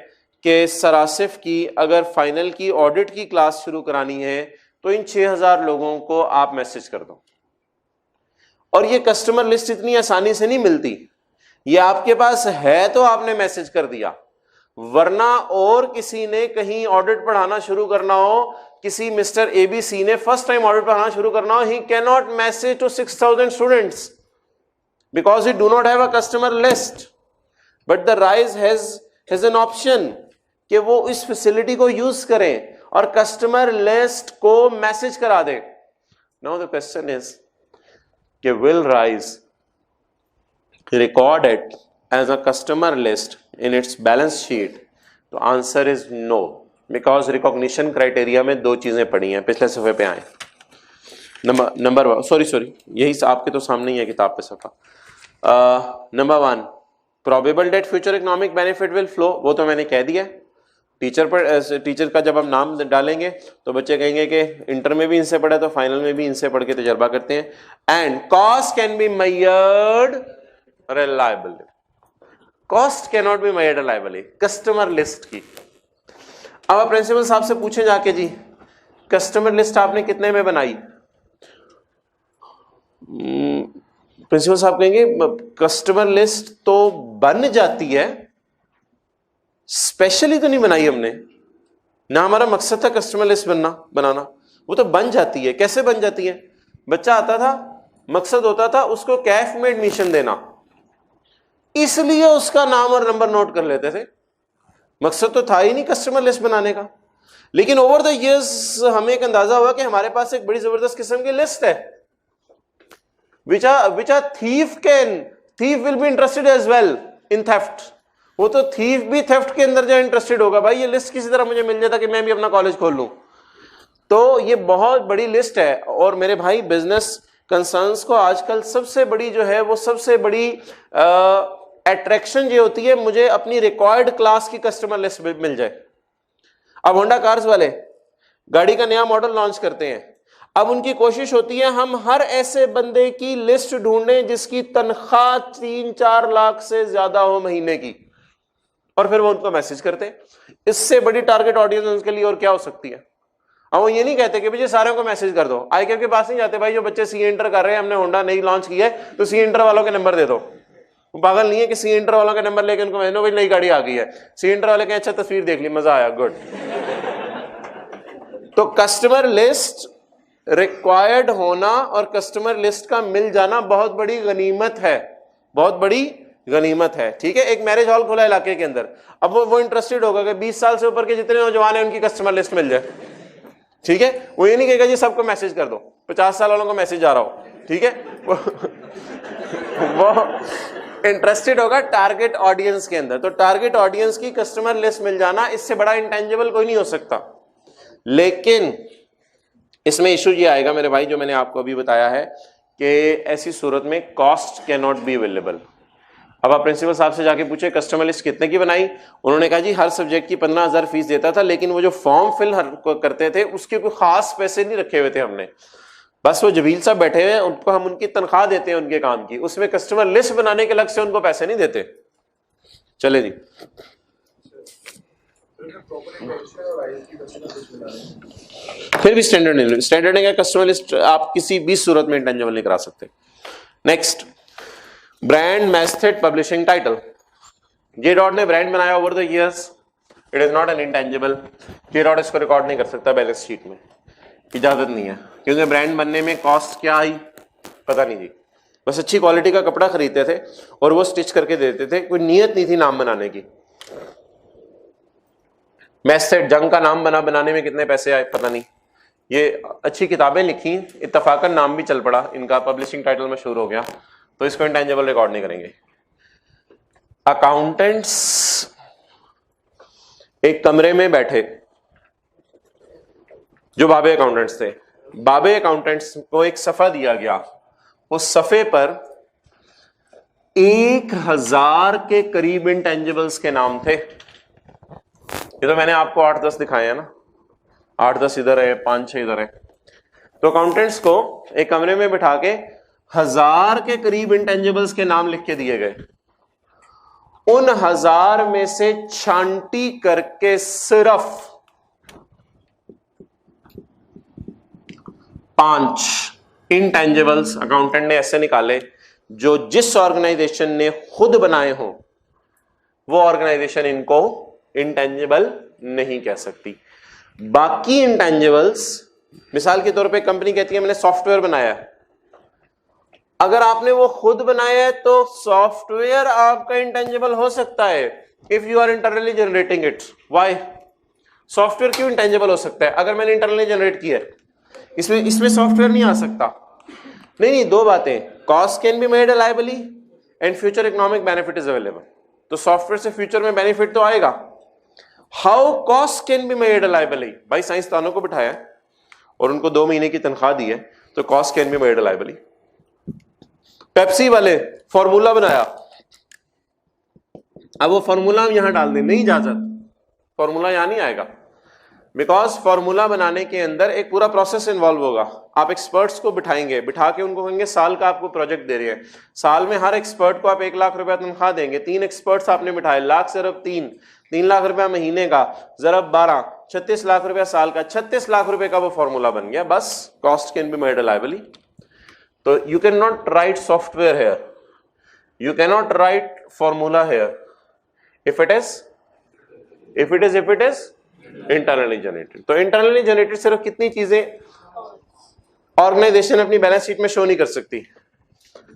कि सरासिफ की अगर फाइनल की ऑडिट की क्लास शुरू करानी है तो इन 6,000 लोगों को आप मैसेज कर दो। और ये कस्टमर लिस्ट इतनी आसानी से नहीं मिलती, ये आपके पास है तो आपने मैसेज कर दिया, वरना और किसी ने कहीं ऑडिट पढ़ाना शुरू करना हो, किसी मिस्टर एबीसी ने फर्स्ट टाइम ऑडिट पढ़ाना शुरू करना हो, he can not message to 6,000 students because he do not have a customer list. But the rise has an option कि वो इस फैसिलिटी को यूज करें और कस्टमर लिस्ट को मैसेज करा दे। नाउ द क्वेश्चन इज कि will rise record it as a customer list in its balance sheet? तो answer is no, because recognition criteria में 2 चीजें पड़ी हैं, पिछले सफे पे आए। नंबर सॉरी यही आपके तो सामने ही है किताब पे सफा। Number 1 probable that future economic benefit will flow, वो तो मैंने कह दिया। टीचर का जब हम नाम डालेंगे तो बच्चे कहेंगे कि इंटर में भी इनसे पढ़ा तो फाइनल में भी इनसे पढ़ के तजर्बा करते हैं। And cost can be measured reliably, cost cannot be measured reliably, customer list की। अब आप प्रिंसिपल साहब से पूछें जाके जी कस्टमर लिस्ट आपने कितने में बनाई, प्रिंसिपल साहब कहेंगे कस्टमर लिस्ट तो बन जाती है, स्पेशली तो नहीं बनाई हमने, ना हमारा मकसद था कस्टमर लिस्ट बनाना, वो तो बन जाती है। कैसे बन जाती है? बच्चा आता था, मकसद होता था उसको कैफ में एडमिशन देना, इसलिए उसका नाम और नंबर नोट कर लेते थे। मकसद तो था ही नहीं कस्टमर लिस्ट बनाने का। लेकिन ओवर द इयर्स हमें एक अंदाजा हुआ कि हमारे पास एक बड़ी जबरदस्त किस्म की लिस्ट है, which a thief will be interested as well in theft। वो तो थीफ भी थेफ्ट के अंदर जो इंटरेस्टेड होगा, भाई ये लिस्ट किसी तरह मुझे मिल जाता कि मैं भी अपना कॉलेज खोल लूं। तो ये बहुत बड़ी लिस्ट है। और मेरे भाई बिजनेस कंसर्न्स को आजकल सबसे बड़ी जो है वो सबसे बड़ी अट्रैक्शन ये होती है, मुझे अपनी रिक्वायर्ड क्लास की कस्टमर लिस्ट मिल जाए। अब होंडा कार्स वाले गाड़ी का नया मॉडल लॉन्च करते हैं, अब उनकी कोशिश होती है हम हर ऐसे बंदे की लिस्ट ढूंढें जिसकी तनख्वाह 3-4 लाख से ज्यादा हो महीने की, और फिर वो उनको मैसेज करते हैं। इससे बड़ी टारगेट ऑडियंस उनके लिए और क्या हो सकती है। अब वो ये नहीं कहते कि भाई सारों को मैसेज कर दो, आईकेएफ के पास नहीं जाते, भाई जो बच्चे सी इंटर कर रहे हैं, हमने होंडा नई लॉन्च की है तो सी इंटर वालों के नंबर दे दो। वो पागल नहीं है कि सी इंटर वालों का नंबर लेके उनको मैंने भाई नई गाड़ी आ गई है, सी इंटर वाले कहें अच्छा तस्वीर देख ली, मजा आया, गुड। तो कस्टमर लिस्ट रिक्वायर्ड होना और कस्टमर लिस्ट का मिल जाना बहुत बड़ी गनीमत है, बहुत बड़ी गनीमत है। ठीक है, एक मैरिज हॉल खुला इलाके के अंदर, अब वो इंटरेस्टेड होगा कि 20 साल से ऊपर के जितने नौजवान हैं उनकी कस्टमर लिस्ट मिल जाए। ठीक है, वो ये नहीं कहेगा जी सबको मैसेज कर दो, 50 साल वालों को मैसेज आ रहा हो। ठीक है, वो इंटरेस्टेड होगा टारगेट ऑडियंस के अंदर। तो टारगेट ऑडियंस की कस्टमर लिस्ट मिल जाना, इससे बड़ा इंटेंजिबल कोई नहीं हो सकता। लेकिन इसमें इशू ये आएगा मेरे भाई, जो मैंने आपको अभी बताया है कि ऐसी सूरत में cost can not be available. अब आप प्रिंसिपल साहब से जाके पूछे कस्टमर लिस्ट कितने की बनाई, उन्होंने कहा जी हर सब्जेक्ट की 15,000 फीस देता था, लेकिन वो जो फॉर्म फिल करते थे उसके कोई खास पैसे नहीं रखे हुए थे हमने, बस वो जबील साहब बैठे हुए हैं, उनको हम उनकी तनख्वाह देते हैं उनके काम की, उसमें कस्टमर लिस्ट बनाने के अलग से उनको पैसे नहीं देते। चले जी, फिर भी स्टैंडर्ड नहीं, स्टैंडर्ड है कस्टमर लिस्ट आप किसी भी सूरत में इंटेंजिबल नहीं करा सकते। Next, brand method publishing title. J dot ने ब्रांड बनाया over the years, it is not an intangible. J dot इसको रिकॉर्ड नहीं कर सकता बैलेंस शीट में, इजाजत नहीं है, क्योंकि ब्रांड बनने में कॉस्ट क्या आई पता नहीं जी, बस अच्छी क्वालिटी का कपड़ा खरीदते थे और वो स्टिच करके देते थे, कोई नियत नहीं थी नाम बनाने की। मैसेट जंग का नाम बनाने में कितने पैसे आए पता नहीं, ये अच्छी किताबें लिखी, इत्तफाकन नाम भी चल पड़ा इनका, पब्लिशिंग टाइटल मशहूर हो गया, तो इसको इंटेंजिबल रिकॉर्ड नहीं करेंगे। अकाउंटेंट्स एक कमरे में बैठे, जो बाबे अकाउंटेंट्स थे, बाबे अकाउंटेंट्स को एक सफा दिया गया, उस सफे पर 1000 के करीब इंटेंजिबल्स के नाम थे। ये तो मैंने आपको 8-10 दिखाए हैं ना, 8-10 इधर है, 5-6 इधर है। तो अकाउंटेंट्स को एक कमरे में बिठा के 1000 के करीब इंटेंजिबल्स के नाम लिख के दिए गए। उन 1000 में से छांटी करके सिर्फ 5 इंटेंजिबल्स अकाउंटेंट ने ऐसे निकाले जो जिस ऑर्गेनाइजेशन ने खुद बनाए हो वो ऑर्गेनाइजेशन इनको इंटेंजिबल नहीं कह सकती। बाकी इंटेंजिबल्स, मिसाल के तौर पे कंपनी कहती है मैंने सॉफ्टवेयर बनाया है, अगर आपने वो खुद बनाया है तो सॉफ्टवेयर आपका इंटेंजिबल हो सकता है if you are internally generating it. Why? Software क्यों इंटेंजिबल हो सकता है अगर मैंने इंटरनली जनरेट किया है, इसमें सॉफ्टवेयर नहीं आ सकता। नहीं, दो बातें, cost can be made reliably and future economic benefit is available. तो सॉफ्टवेयर से फ्यूचर में बेनिफिट तो आएगा। How cost can be made reliably? भाई साइंसदानों को बिठाया और उनको 2 महीने की तनख्वाह दी है, तो cost can be made reliably. Pepsi वाले फॉर्मूला बनाया, अब वो फॉर्मूला हम यहां डाल दें, नहीं इजाजत, फॉर्मूला यहां नहीं आएगा, बिकॉज फॉर्मूला बनाने के अंदर एक पूरा प्रोसेस इन्वॉल्व होगा। आप एक्सपर्ट्स को बिठाएंगे, बिठा के उनको कहेंगे साल का आपको प्रोजेक्ट दे रहे हैं, साल में हर एक्सपर्ट को आप 1 लाख रुपया तनख्वाह देंगे, 3 एक्सपर्ट्स आपने बिठाए, लाख से अरब 3 लाख रुपया महीने का, जरब 12, 36 लाख रुपया साल का, 36 लाख रुपए का वो फॉर्मूला बन गया। बस cost can be made reliably. तो you can not write software here, you can not write formula here if it is internally generated. तो इंटरनली जनरेटेड सिर्फ कितनी चीजें ऑर्गेनाइजेशन अपनी बैलेंस शीट में शो नहीं कर सकती,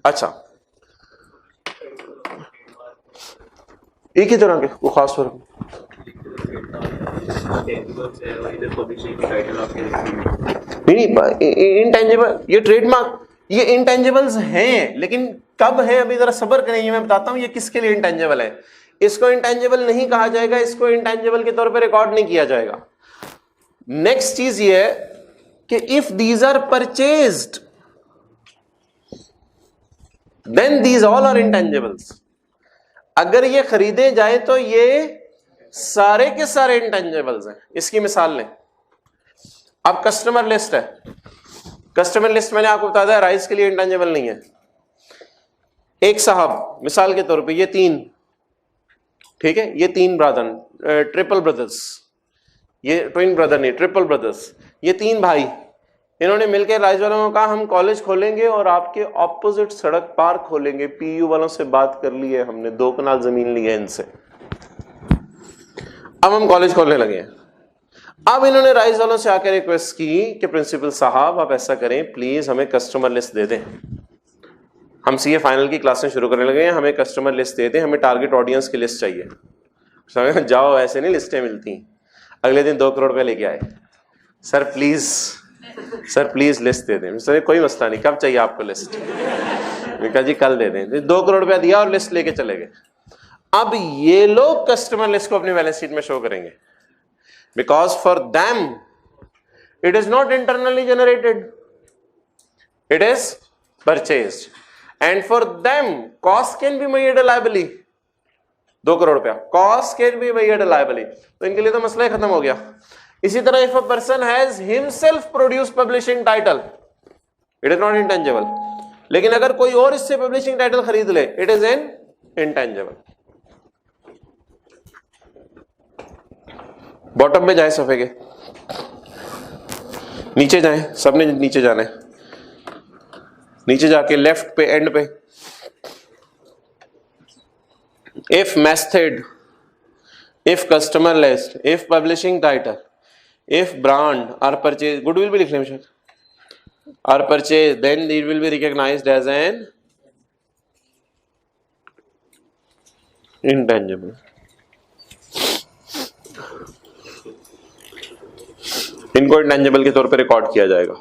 अच्छा, एक ही तरह के, वो खास फर्क नहीं। इनटेंजिबल, ये ट्रेडमार्क, ये इंटेंजिबल्स हैं, लेकिन कब है अभी जरा सब्र करेंगे, मैं बताता हूं ये किसके लिए इंटेंजिबल है। इसको इंटेंजिबल नहीं कहा जाएगा, इसको इंटेंजिबल के तौर पे रिकॉर्ड नहीं किया जाएगा। नेक्स्ट चीज ये है कि if these are purchased then these all are intangibles. अगर ये खरीदे जाए तो ये सारे के सारे इंटेंजिबल्स हैं। इसकी मिसाल लें, अब कस्टमर लिस्ट है, कस्टमर लिस्ट मैंने आपको बता दिया राइस के लिए इंटेंजिबल नहीं है। एक साहब मिसाल के तौर पे ये तीन, ठीक है, ये तीन ब्रदर, ट्रिपल ब्रदर्स, ये ट्विन ब्रदर नहीं, ट्रिपल ब्रदर्स, ये तीन भाई, इन्होंने मिलकर राइस वालों को कहा हम कॉलेज खोलेंगे और आपके ऑपोजिट सड़क पार्क खोलेंगे। पीयू वालों से बात कर ली है हमने, 2 कनाल जमीन ली है इनसे, अब हम कॉलेज खोलने लगे हैं। अब इन्होंने राइस वालों से आकर रिक्वेस्ट की कि प्रिंसिपल साहब आप ऐसा करें, प्लीज हमें कस्टमर लिस्ट दे दें, हम सीए फाइनल की क्लासें शुरू करने लगे हैं, हमें कस्टमर लिस्ट दे दें, हमें टारगेट ऑडियंस की लिस्ट चाहिए। जाओ, ऐसे नहीं लिस्टें मिलती। अगले दिन 2 करोड़ रुपए लेके आए, सर प्लीज लिस्ट दे दें। सर कोई मसला नहीं, कब चाहिए आपको लिस्ट? मैंने कहा जी कल दे दें। 2 करोड़ रुपया दिया और लिस्ट लेके चले गए। अब ये लोग कस्टमर लिस्ट को अपनी बैलेंस शीट में शो करेंगे, because for them it is not internally generated, it is purchased, and for them cost can be made reliably. 2 crore रुपया cost can be made reliably, तो इनके लिए तो मसला ही खत्म हो गया। इसी तरह if a person has himself produce publishing title, it is not intangible, लेकिन अगर कोई और इससे पब्लिशिंग टाइटल खरीद ले, it is an intangible. Bottom में जाए सफे के, नीचे जाए, सबने नीचे जाना है, नीचे जाके लेफ्ट पे एंड पे, if method, if customer list, if publishing title, if brand are purchase, goodwill भी लिख लें शायद, are purchase, then it will be recognised as an intangible. इनको इंटेंजिबल के तौर पे रिकॉर्ड किया जाएगा।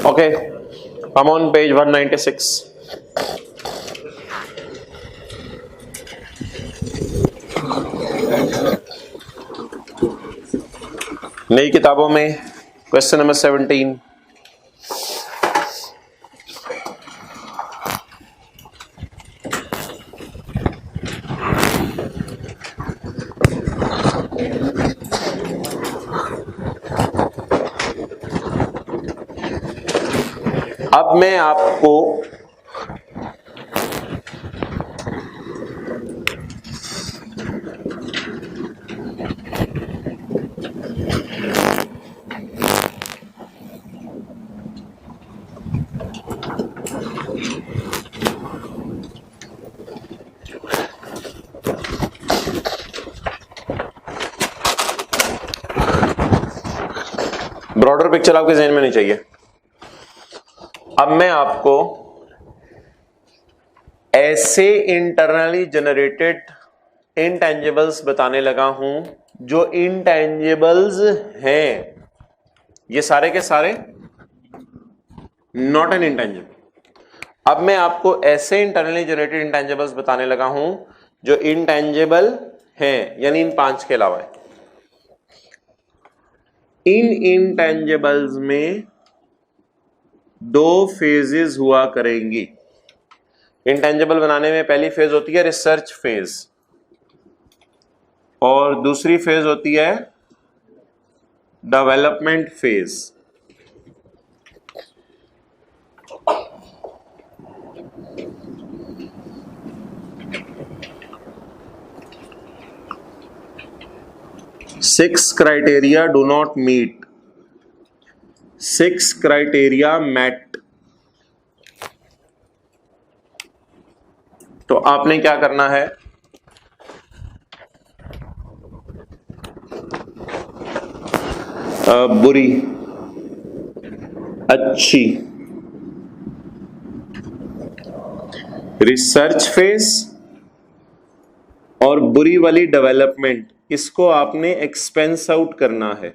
Okay, I'm on page 196. नई किताबों में क्वेश्चन नंबर 17, अब मैं आपको ब्रॉडर पिक्चर आपके जहन में नहीं चाहिए। अब मैं आपको ऐसे इंटरनली जनरेटेड इंटेंजिबल्स बताने लगा हूं जो इंटेंजिबल्स हैं, ये सारे के सारे नॉट एन इंटेंजिबल। अब मैं आपको ऐसे इंटरनली जनरेटेड इंटेंजिबल्स बताने लगा हूं जो इंटेंजिबल हैं, यानी इन 5 के अलावा है। इन इंटेंजिबल्स में 2 फेजेस हुआ करेंगी। इंटेंजिबल बनाने में पहली फेज होती है रिसर्च फेज और दूसरी फेज होती है development phase. Six criteria do not meet, 6 criteria met। तो आपने क्या करना है, बुरी, अच्छी, रिसर्च फेज और बुरी वाली डेवलपमेंट, इसको आपने एक्सपेंस आउट करना है।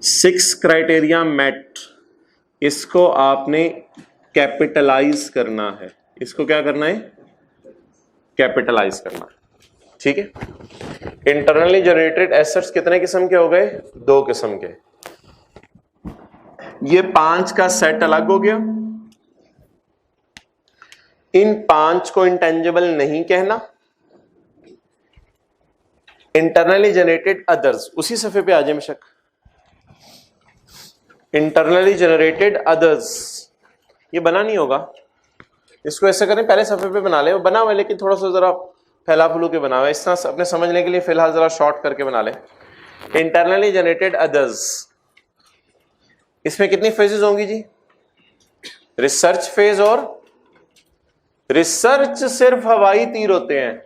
6 क्राइटेरिया मेट, इसको आपने कैपिटलाइज करना है। इसको क्या करना है, कैपिटलाइज करना है। ठीक है। इंटरनली जनरेटेड एसेट्स कितने किस्म के हो गए, 2 किस्म के। ये 5 का सेट अलग हो गया। इन 5 को इंटेंजिबल नहीं कहना। इंटरनली जनरेटेड अदर्स, उसी सफे पे आ जाए बेशक। इंटरनली जनरेटेड अदर्स, ये बना नहीं होगा, इसको ऐसे करें, पहले सफे पे बना ले। बना हुआ है लेकिन थोड़ा सा जरा फैला फूलू के बना हुआ है, इस तरह अपने समझने के लिए फिलहाल जरा शॉर्ट करके बना ले। इंटरनली जनरेटेड अदर्स, इसमें कितनी फेजेस होंगी जी, रिसर्च फेज और रिसर्च सिर्फ हवाई तीर होते हैं।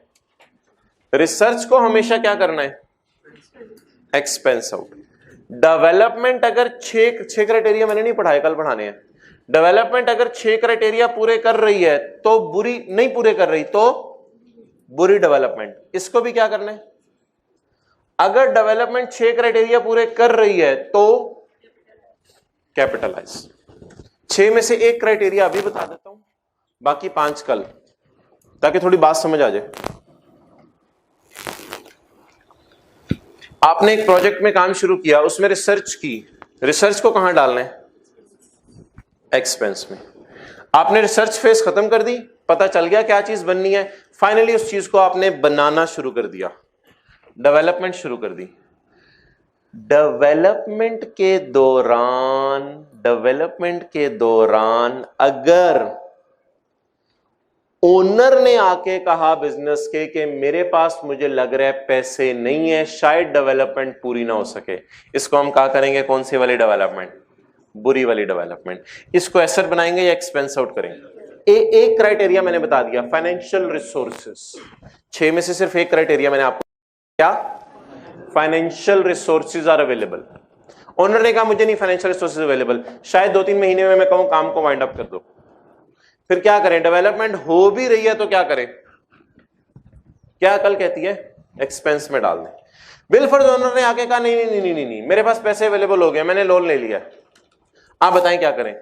रिसर्च को हमेशा क्या करना है, एक्सपेंस आउट। डेवलपमेंट अगर 6 क्राइटेरिया मैंने नहीं पढ़ाए, कल पढ़ाने हैं। डेवलपमेंट अगर 6 क्राइटेरिया पूरे कर रही है तो बुरी, नहीं पूरे कर रही तो बुरी डेवलपमेंट, इसको भी क्या करना है। अगर डेवलपमेंट 6 क्राइटेरिया पूरे कर रही है तो कैपिटलाइज। 6 में से 1 क्राइटेरिया अभी बता देता हूं, बाकी 5 कल, ताकि थोड़ी बात समझ आ जाए। आपने एक प्रोजेक्ट में काम शुरू किया, उसमें रिसर्च की, रिसर्च को कहां डालना है, एक्सपेंस में। आपने रिसर्च फेज खत्म कर दी, पता चल गया क्या चीज बननी है, फाइनली उस चीज को आपने बनाना शुरू कर दिया, डेवलपमेंट शुरू कर दी। डेवलपमेंट के दौरान अगर ओनर ने आके कहा बिजनेस के कि मेरे पास मुझे लग रहा है पैसे नहीं है, शायद डेवलपमेंट पूरी ना हो सके, इसको हम क्या करेंगे, कौन सी वाली डेवलपमेंट, बुरी वाली डेवलपमेंट। इसको एसेट बनाएंगे या एक्सपेंस आउट करेंगे। एक क्राइटेरिया मैंने बता दिया, फाइनेंशियल रिसोर्सेस। 6 में से सिर्फ 1 क्राइटेरिया मैंने आपको क्या, financial resources are available. Owner ने कहा मुझे नहीं फाइनेंशियल रिसोर्सेज अवेलेबल, शायद 2-3 महीने में मैं कहूं काम को वाइंड अप कर दो। फिर क्या करें, डेवलपमेंट हो भी रही है तो क्या करें, क्या अकल कहती है, एक्सपेंस में डाल दें। बिल फर्ज ओनर ने आके कहा नहीं नहीं नहीं नहीं नहीं, मेरे पास पैसे अवेलेबल हो गए, मैंने लोन ले लिया। आप बताएं क्या करें।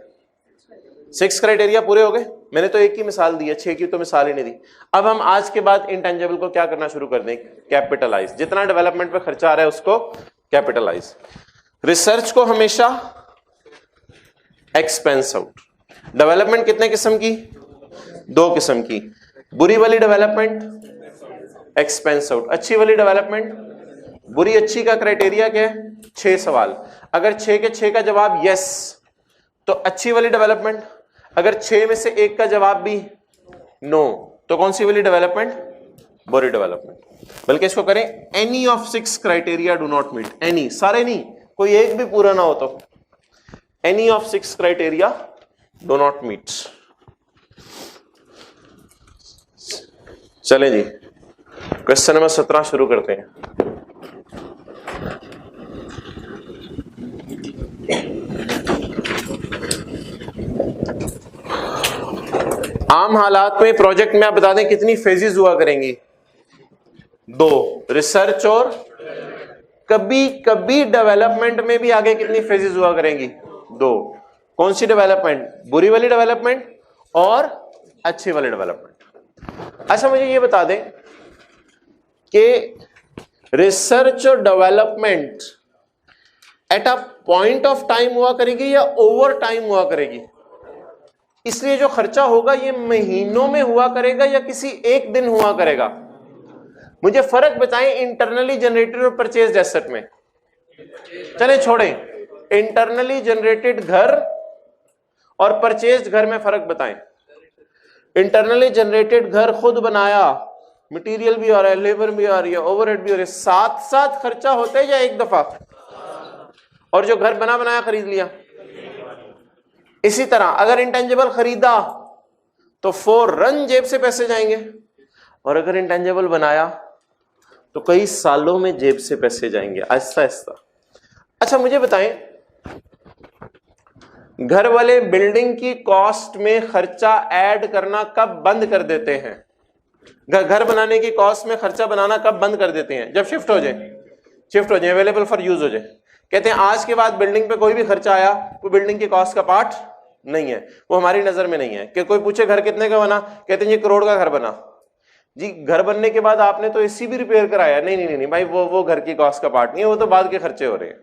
6 क्राइटेरिया पूरे हो गए, मैंने तो 1 की मिसाल दी है, 6 की तो मिसाल ही नहीं दी। अब हम आज के बाद इंटेंजिबल को क्या करना शुरू कर दें, कैपिटलाइज। जितना डेवलपमेंट पे खर्चा आ रहा है उसको कैपिटलाइज। रिसर्च को हमेशा एक्सपेंस आउट। डेवलपमेंट कितने किस्म की, 2 किस्म की। बुरी वाली डेवलपमेंट एक्सपेंस आउट, अच्छी वाली डेवलपमेंट। बुरी अच्छी का क्राइटेरिया क्या है, 6 सवाल। अगर 6 के 6 का जवाब यस तो अच्छी वाली डेवलपमेंट, अगर 6 में से 1 का जवाब भी नो तो कौन सी वाली डेवलपमेंट, बुरी डेवलपमेंट। बल्कि इसको करें, any of 6 criteria do not meet, any, सारे नहीं, कोई एक भी पूरा ना हो तो any of 6 criteria do not meet. चलें जी, क्वेश्चन नंबर 17 शुरू करते हैं। आम हालात में प्रोजेक्ट में आप बता दें कितनी फेजेस हुआ करेंगी, 2, रिसर्च और कभी कभी डेवलपमेंट में भी आगे कितनी फेजेस हुआ करेंगी, 2। कौन सी डेवलपमेंट? बुरी वाली डेवलपमेंट और अच्छी वाली डेवलपमेंट। अच्छा मुझे ये बता दें कि रिसर्च और development at a point of time हुआ करेगी या ओवर टाइम हुआ करेगी? इसलिए जो खर्चा होगा ये महीनों में हुआ करेगा या किसी एक दिन हुआ करेगा? मुझे फर्क बताएं इंटरनली जनरेटेड और परचेज्ड एसेट में। चलें छोड़ें, इंटरनली जनरेटेड घर और परचेज्ड घर में फर्क बताएं। इंटरनली जनरेटेड घर खुद बनाया, मटेरियल भी आ रहा है, लेबर भी आ रही है, ओवरहेड भी आ रही है, साथ साथ खर्चा होता है या एक दफा? और जो घर बना बनाया खरीद लिया। इसी तरह अगर इंटेंजिबल खरीदा तो फौरन जेब से पैसे जाएंगे, और अगर इंटेंजिबल बनाया तो कई सालों में जेब से पैसे जाएंगे, आहिस्ता आहिस्ता। अच्छा मुझे बताएं, घर वाले बिल्डिंग की कॉस्ट में खर्चा ऐड करना कब बंद कर देते हैं? घर बनाने की कॉस्ट में खर्चा बनाना कब बंद कर देते हैं? जब शिफ्ट हो जाए, अवेलेबल फॉर यूज हो जाए। कहते हैं आज के बाद बिल्डिंग पे कोई भी खर्चा आया वो बिल्डिंग की कॉस्ट का पार्ट नहीं है, वो हमारी नजर में नहीं है। कि कोई पूछे घर कितने का बना, कहते हैं ये करोड़ का घर बना। जी घर बनने के बाद आपने तो एसी भी रिपेयर कराया, नहीं नहीं नहीं भाई, वो घर की कॉस्ट का पार्ट नहीं है, वो तो बाद के खर्चे हो रहे हैं।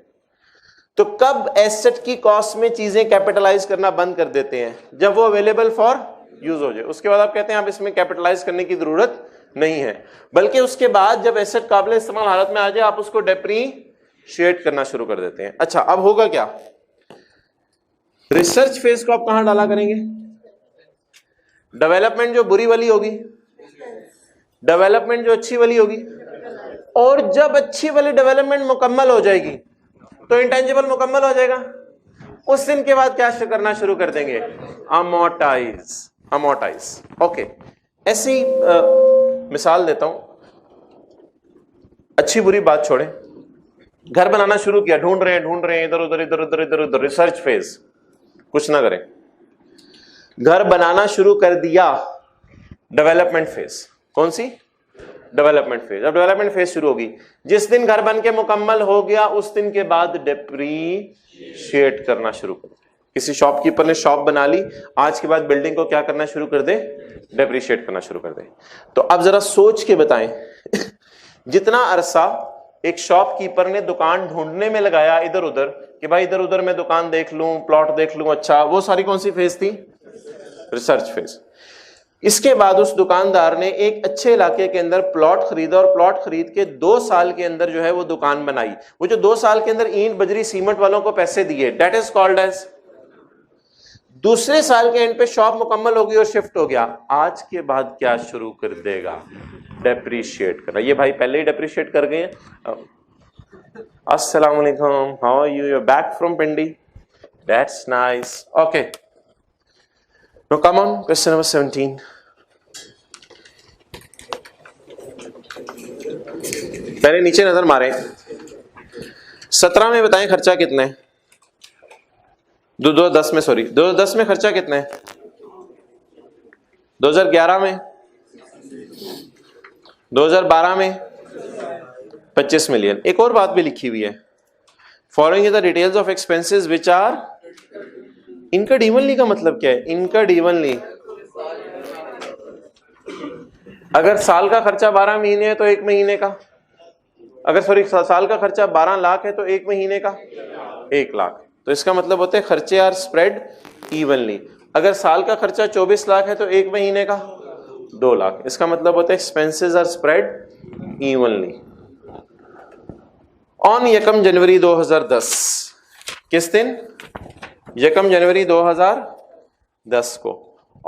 तो कब एसेट की कॉस्ट में चीजें कैपिटलाइज करना बंद कर देते हैं? जब वो अवेलेबल फॉर यूज हो जाए। उसके बाद आप कहते हैं आप इसमें कैपिटलाइज करने की जरूरत नहीं है, बल्कि उसके बाद जब एसेट काबिल इस्तेमाल हालत में आ जाए आप उसको डेप्रीशिएट करना शुरू कर देते हैं। अच्छा अब होगा क्या? रिसर्च फेज को आप कहां डाला करेंगे? डेवलपमेंट जो बुरी वाली होगी, डेवलपमेंट जो अच्छी वाली होगी, और जब अच्छी वाली डेवलपमेंट मुकम्मल हो जाएगी तो इंटेंजिबल मुकम्मल हो जाएगा। उस दिन के बाद क्या करना शुरू कर देंगे? अमोर्टाइज। ओके, ऐसी मिसाल देता हूं, अच्छी बुरी बात छोड़ें। घर बनाना शुरू किया, ढूंढ रहे हैं इधर उधर, रिसर्च फेज, कुछ ना करें। घर बनाना शुरू कर दिया, डेवलपमेंट फेज। कौन सी? Development phase. अब डेवलपमेंट फेज शुरू होगी, जिस दिन घर बन के मुकम्मल हो गया उस दिन के बाद डेप्रीशिएट करना शुरू कर दे। किसी शॉपकीपर ने शॉप बना ली, आज के बाद बिल्डिंग को क्या करना शुरू कर दे? डेप्रीशिएट करना शुरू कर दे। तो अब जरा सोच के बताएं जितना अरसा एक शॉपकीपर ने दुकान ढूंढने में लगाया इधर उधर, कि भाई इधर उधर मैं दुकान देख लूं, प्लॉट देख लूं, अच्छा, वो सारी कौन सी फेज थी? Research phase. इसके बाद उस दुकानदार ने एक अच्छे इलाके के अंदर प्लॉट खरीदा, और प्लॉट खरीद के 2 साल के अंदर जो है वो दुकान बनाई। वो जो 2 साल के अंदर ईंट बजरी सीमेंट वालों को पैसे दिए, दैट इज कॉल्ड एज। दूसरे साल के एंड पे शॉप मुकम्मल हो गई और शिफ्ट हो गया। आज के बाद क्या शुरू कर देगा? डेप्रीशिएट करना। ये भाई पहले ही डेप्रीशिएट कर गए हैं। अस्सलाम वालेकुम, how are you? You are back from Pindi, that's nice, okay. Now come on, question number 17। पहले नीचे नजर मारे। 17 में बताएं खर्चा कितना है? 2010 में, सॉरी 2010 में खर्चा कितना है? 2011 में, 2012 में 25 मिलियन। एक और बात भी लिखी हुई है, following the details of expenses which are incurred evenly. का मतलब क्या है? Incurred evenly. अगर साल का खर्चा 12 महीने है तो 1 महीने का, अगर सॉरी साल का खर्चा 12 लाख है तो 1 महीने का 1 लाख। तो इसका मतलब होता है खर्चे आर स्प्रेड इवनली। अगर साल का खर्चा 24 लाख है तो 1 महीने का 2 लाख। इसका मतलब होता है expenses are spread evenly. On 1 January 2010, किस दिन? 1 जनवरी 2010 को।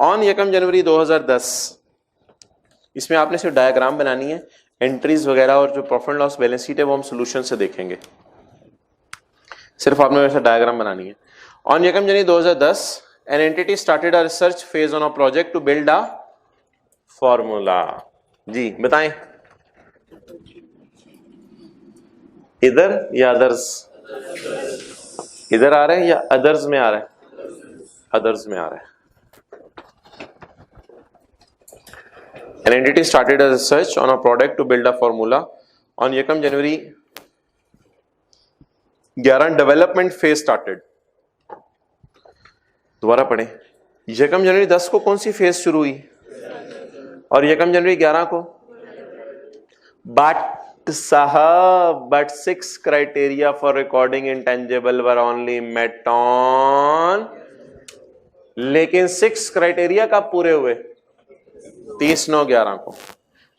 ऑन 1 जनवरी 2010, इसमें आपने सिर्फ डायग्राम बनानी है, एंट्रीज वगैरह और जो profit and loss balance sheet है वो हम सॉल्यूशन से देखेंगे। सिर्फ आपने वैसा डायग्राम बनानी है। On 1 January 2010 an entity started a research phase on a project to build a formula. जी बताएं, इधर या अदर्स? इधर आ रहे हैं या अदर्स में आ रहा है? अदर्स में आ रहा है। An entity started a research on a product to build a formula. On 1 January 11 development phase started. दोबारा पढ़ें। यकम जनवरी 10 को कौन सी फेज शुरू हुई और यकम जनवरी 11 को? बट साहब, but 6 criteria for recording intangible were only met on, लेकिन 6 क्राइटेरिया कब पूरे हुए? 30/9/11 को।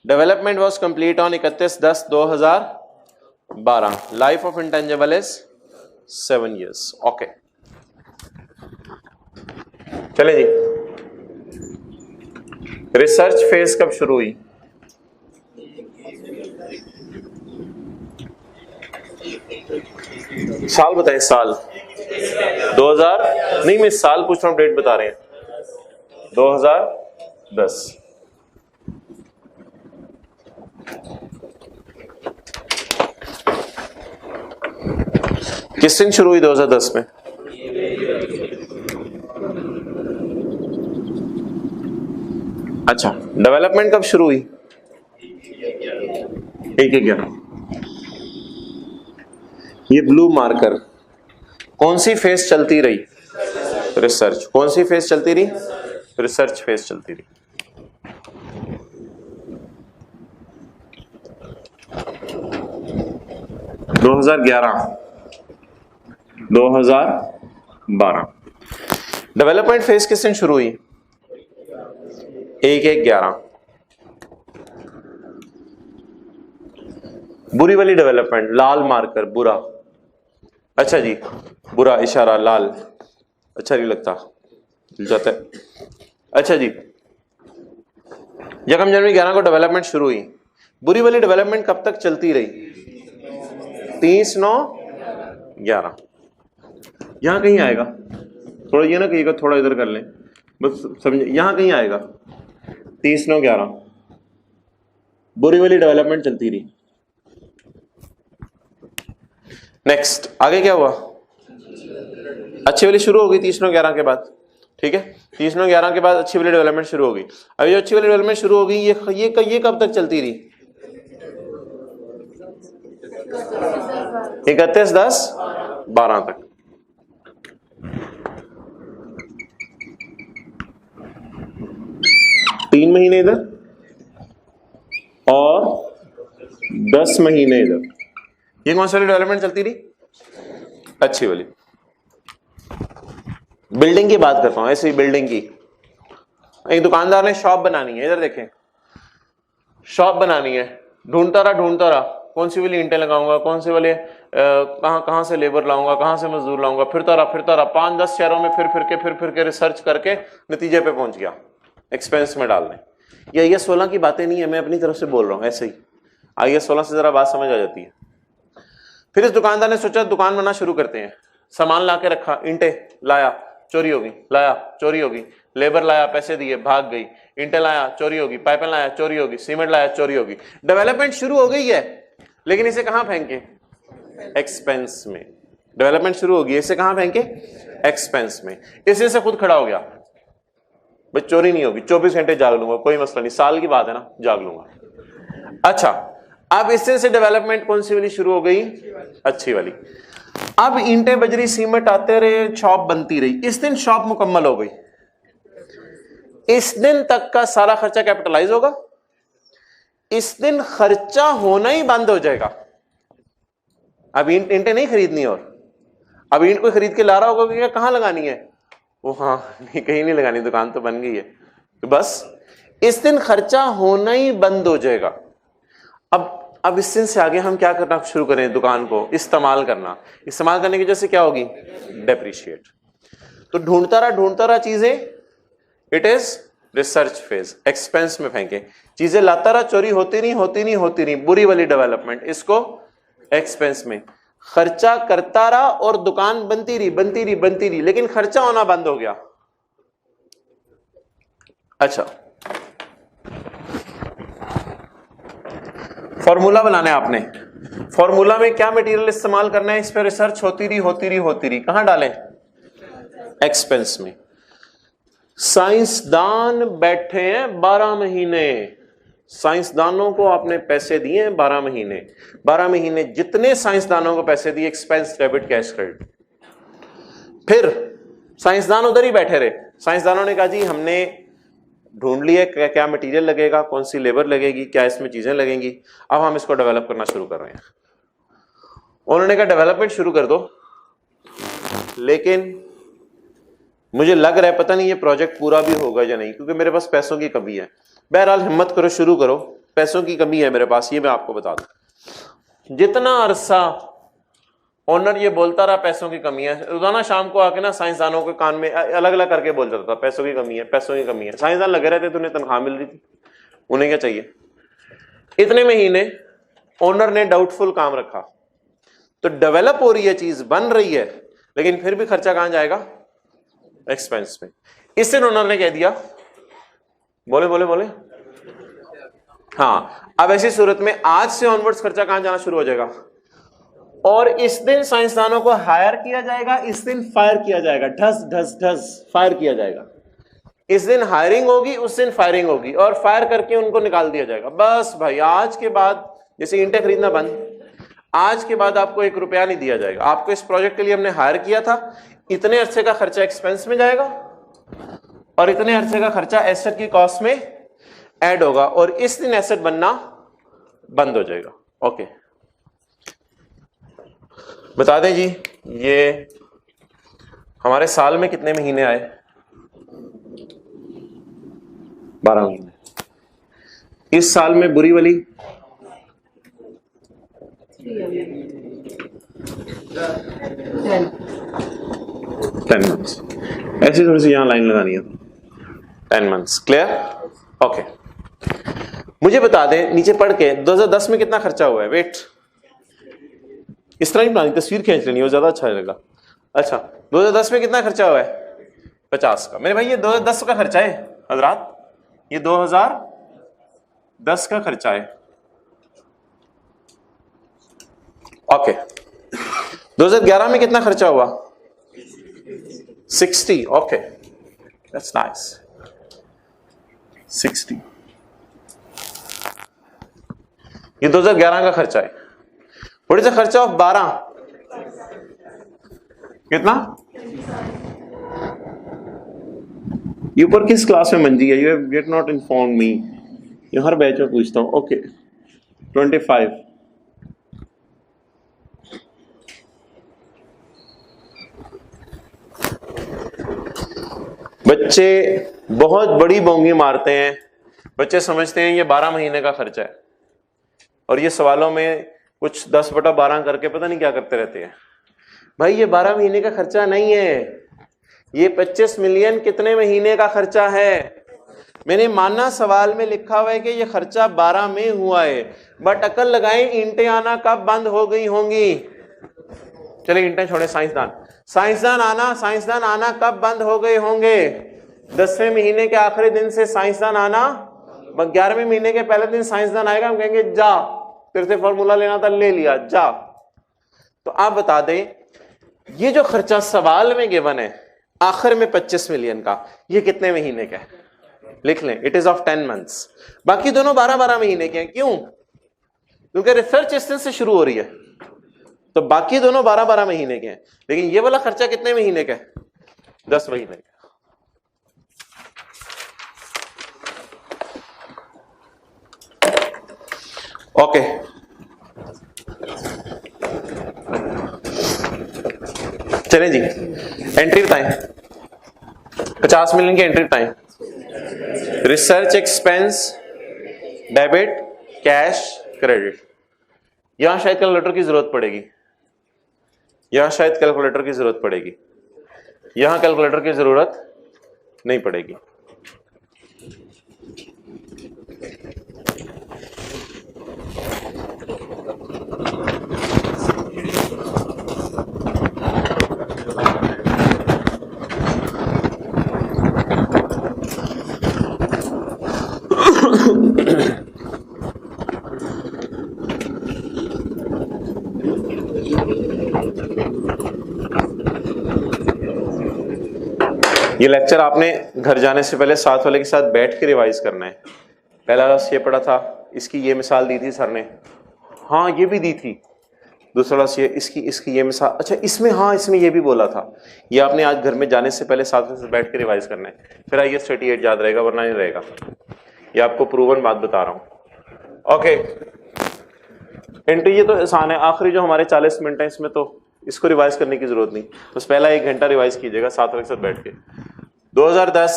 Development was complete on 31/10/2012। Life of intangible is 7 years। Okay, चले जी। रिसर्च फेज कब शुरू हुई? साल बताएं, साल। 2000 नहीं, मैं साल पूछ रहा हूं, डेट बता रहे हैं। 2010। किस दिन शुरू हुई 2010 में? अच्छा, डेवलपमेंट कब शुरू हुई? 1/11। ये ब्लू मार्कर कौन सी फेज चलती रही? रिसर्च। कौन सी फेज चलती रही? रिसर्च फेज चलती रही। दो 2012। डेवलपमेंट फेज किस दिन शुरू हुई? 1/11। बुरी वाली डेवलपमेंट, लाल मार्कर, बुरा। अच्छा जी, बुरा इशारा लाल, अच्छा नहीं लगता, जाता है। अच्छा जी, यकम जनवरी 11 को डेवलपमेंट शुरू हुई। बुरी वाली डेवलपमेंट कब तक चलती रही? 30/9/11। यहां कहीं आएगा, थोड़ा ये ना कहिएगा, थोड़ा इधर कर लें, बस समझे, यहां कहीं आएगा 30/9/11। बुरी वाली डेवलपमेंट चलती रही। नेक्स्ट, आगे क्या हुआ? अच्छी वाली शुरू हो गई 30/9/11 के बाद, ठीक है। 30/9/11 के बाद अच्छी वाली डेवलपमेंट शुरू हो गई। अभी जो अच्छी वाली डेवलपमेंट शुरू हो गई, ये कब तक चलती रही? 31/10/12 तक। तीन महीने इधर और 10 महीने इधर। ये कौन सी वाली डेवलपमेंट चलती रही? अच्छी वाली। बिल्डिंग की बात करता हूं, ऐसी बिल्डिंग की। एक दुकानदार ने शॉप बनानी है, इधर देखें, शॉप बनानी है, ढूंढता रहा कौन सी वाली ईंटें लगाऊंगा, कौन से वाले कहां से लेबर लाऊंगा, कहां से मजदूर लाऊंगा, फिरता रहा 5-10 शहरों में फिर के रिसर्च करके नतीजे पे पहुंच गया, एक्सपेंस में डालने। ये IAS 16 की बातें नहीं है, मैं अपनी तरफ से बोल रहा हूं, ऐसे ही IAS 16 से जरा बात समझ आ जाती है। फिर इस दुकानदार ने सोचा दुकान बनाना शुरू करते हैं। सामान ला के रखा, ईंटें लाया, चोरी होगी, लाया, चोरी होगी, लेबर लाया, पैसे दिए, भाग गई, ईंटें लाया, चोरी होगी, पाइपें लाया, चोरी होगी, सीमेंट लाया, चोरी होगी। डेवलपमेंट शुरू हो गई है, लेकिन इसे कहां फेंके? एक्सपेंस में। डेवलपमेंट शुरू होगी, इसे कहां फेंके? एक्सपेंस में। इसी से खुद खड़ा हो गया, भाई चोरी नहीं होगी, 24 घंटे जाग लूंगा, कोई मसला नहीं, साल की बात है ना, जाग लूंगा। अच्छा, अब इससे से डेवलपमेंट कौन सी वाली शुरू हो गई? अच्छी वाली। अब ईंटें, बजरी, सीमेंट आते रहे, शॉप बनती रही। इस दिन शॉप मुकम्मल हो गई। इस दिन तक का सारा खर्चा कैपिटलाइज होगा, इस दिन खर्चा होना ही बंद हो जाएगा। अब ईंटें नहीं खरीदनी, और अब ईंट कोई खरीद के ला रहा होगा कि कहां लगानी है, वो हाँ नहीं, कहीं नहीं लगानी, दुकान तो बन गई है, तो बस इस दिन खर्चा होना ही बंद हो जाएगा। अब इस दिन से आगे हम क्या करना शुरू करें? दुकान को इस्तेमाल करना। इस्तेमाल करने की वजह से क्या होगी? डेप्रिशिएट। तो ढूंढता रहा चीजें, it is research phase. Expense में फेंके, चीजें लाता रहा, चोरी होती नहीं, बुरी वाली डेवलपमेंट, इसको एक्सपेंस में। खर्चा करता रहा और दुकान बनती रही, लेकिन खर्चा होना बंद हो गया। अच्छा, फॉर्मूला बनाना है आपने। फॉर्मूला में क्या मटेरियल इस्तेमाल करना है? इस पर रिसर्च होती रही। कहां डालें? एक्सपेंस में। साइंसदान बैठे हैं 12 महीने, साइंसदानों को आपने पैसे दिए हैं 12 महीने। 12 महीने जितने साइंसदानों को पैसे दिए, एक्सपेंस डेबिट कैश क्रेडिट। फिर साइंसदान उधर ही बैठे रहे। साइंसदानों ने कहा जी हमने ढूंढ लिया क्या क्या मटेरियल लगेगा, कौन सी लेबर लगेगी, क्या इसमें चीजें लगेंगी, अब हम इसको डेवलप करना शुरू कर रहे हैं। उन्होंने कहा डेवलपमेंट शुरू कर दो, लेकिन मुझे लग रहा है पता नहीं ये प्रोजेक्ट पूरा भी होगा या नहीं, क्योंकि मेरे पास पैसों की कमी है। बहरहाल हिम्मत करो, शुरू करो, पैसों की कमी है मेरे पास, ये मैं आपको बता दूं। जितना अरसा ओनर ये बोलता रहा पैसों की कमी है, रोजाना शाम को आके ना साइंसदानों के कान में अलग अलग करके बोल जाता था पैसों की कमी है, पैसों की कमी है। साइंसदान लगे रहते थे, उन्हें तनख्वाह मिल रही थी, उन्हें क्या चाहिए। इतने महीने ओनर ने डाउटफुल काम रखा, तो डेवलप हो रही है चीज, बन रही है, लेकिन फिर भी खर्चा कहां जाएगा, एक्सपेंस में। इस दिन ओनर ने कह दिया, बोले बोले बोले, हाँ, अब ऐसी सूरत में आज से ऑनवर्ड्स खर्चा कहां जाना शुरू हो जाएगा, और इस दिन साइंसदानों को हायर किया जाएगा, इस दिन फायर किया जाएगा, ढस ढस ढस फायर किया जाएगा। इस दिन हायरिंग होगी, उस दिन फायरिंग होगी, और फायर करके उनको निकाल दिया जाएगा। बस भाई आज के बाद जैसे ईंटें खरीदना बंद, आज के बाद आपको 1 रुपया नहीं दिया जाएगा। आपको इस प्रोजेक्ट के लिए हमने हायर किया था, इतने अरसे का खर्चा एक्सपेंस में जाएगा और इतने अरसे का खर्चा एसेट की कॉस्ट में ऐड होगा, और इस दिन एसेट बनना बंद हो जाएगा। ओके, बता दें जी ये हमारे साल में कितने महीने आए, 12 महीने। इस साल में बुरी वाली 10 मंथ्स, ऐसी थोड़ी सी यहां लाइन लगानी है, 10 मंथ्स, क्लियर। ओके, मुझे बता दें नीचे पढ़ के 2010 में कितना खर्चा हुआ है। वेट, इस तरह ही बनानी, तस्वीर खींच लेनी, वो ज्यादा अच्छा लगेगा। अच्छा, 2010 में कितना खर्चा हुआ है, 50 का। मेरे भाई ये 2010 का खर्चा है हजरात, ये 2010 का खर्चा है। ओके, 2011 में कितना खर्चा हुआ, 60। Okay, that's nice, 60। ये 2011 का खर्चा है। व्हाट इज द खर्चा ऑफ 12, कितना। ये ऊपर किस क्लास में मंजी है, you have get not inform me, ये हर बैच में पूछता हूं। ओके, 25। बच्चे बहुत बड़ी बोंगी मारते हैं, बच्चे समझते हैं ये 12 महीने का खर्चा है, और ये सवालों में कुछ 10/12 करके पता नहीं क्या करते रहते हैं। भाई ये 12 महीने का खर्चा नहीं है, ये 25 मिलियन कितने महीने का खर्चा है। मैंने माना सवाल में लिखा हुआ है कि ये खर्चा 12 में हुआ है, बट अकल लगाएं ईंटें आना कब बंद हो गई होंगी। चलिए ईंटें छोड़े, साइंसदान आना कब बंद हो गए होंगे। 10वें महीने के आखिरी दिन से साइंसदान आना, 11वें महीने के पहले दिन साइंसदान आएगा, हम कहेंगे जा तेरे से फॉर्मूला लेना था, ले लिया, जा। तो आप बता दें ये जो खर्चा सवाल में गिवन है आखिर में 25 मिलियन का, ये कितने महीने का है, लिख लें, इट इज ऑफ 10 मंथ्स। बाकी दोनों 12-12 महीने के हैं। क्यों? क्योंकि रिसर्च इस दिन से शुरू हो रही है, तो बाकी दोनों 12-12 महीने के हैं, लेकिन ये वाला खर्चा कितने महीने का है, 10 महीने का। ओके, चलें जी, एंट्री बताएं, 50 मिलियन की एंट्री बताएं। Research expense, debit, cash, credit. यहां शायद कैलकुलेटर की जरूरत पड़ेगी, यहां शायद कैलकुलेटर की जरूरत पड़ेगी, यहां कैलकुलेटर की जरूरत नहीं पड़ेगी। ये लेक्चर आपने घर जाने से पहले साथ वाले के साथ बैठ के रिवाइज करना है। पहला रस ये पढ़ा था, इसकी ये मिसाल दी थी सर ने, हाँ ये भी दी थी, दूसरा लॉस ये इसकी ये मिसाल। अच्छा इसमें, हाँ इसमें ये भी बोला था, ये आपने आज घर में जाने से पहले साथ में बैठ के रिवाइज करना है, फिर IAS 38 याद रहेगा वरना नहीं रहेगा। ये आपको प्रूवन बात बता रहा हूं। ओके एंट्री ये तो आसान है, आखिरी जो हमारे 40 मिनट है इसमें तो इसको रिवाइज करने की जरूरत नहीं, बस पहला 1 घंटा रिवाइज कीजिएगा साथ में साथ बैठ के। 2010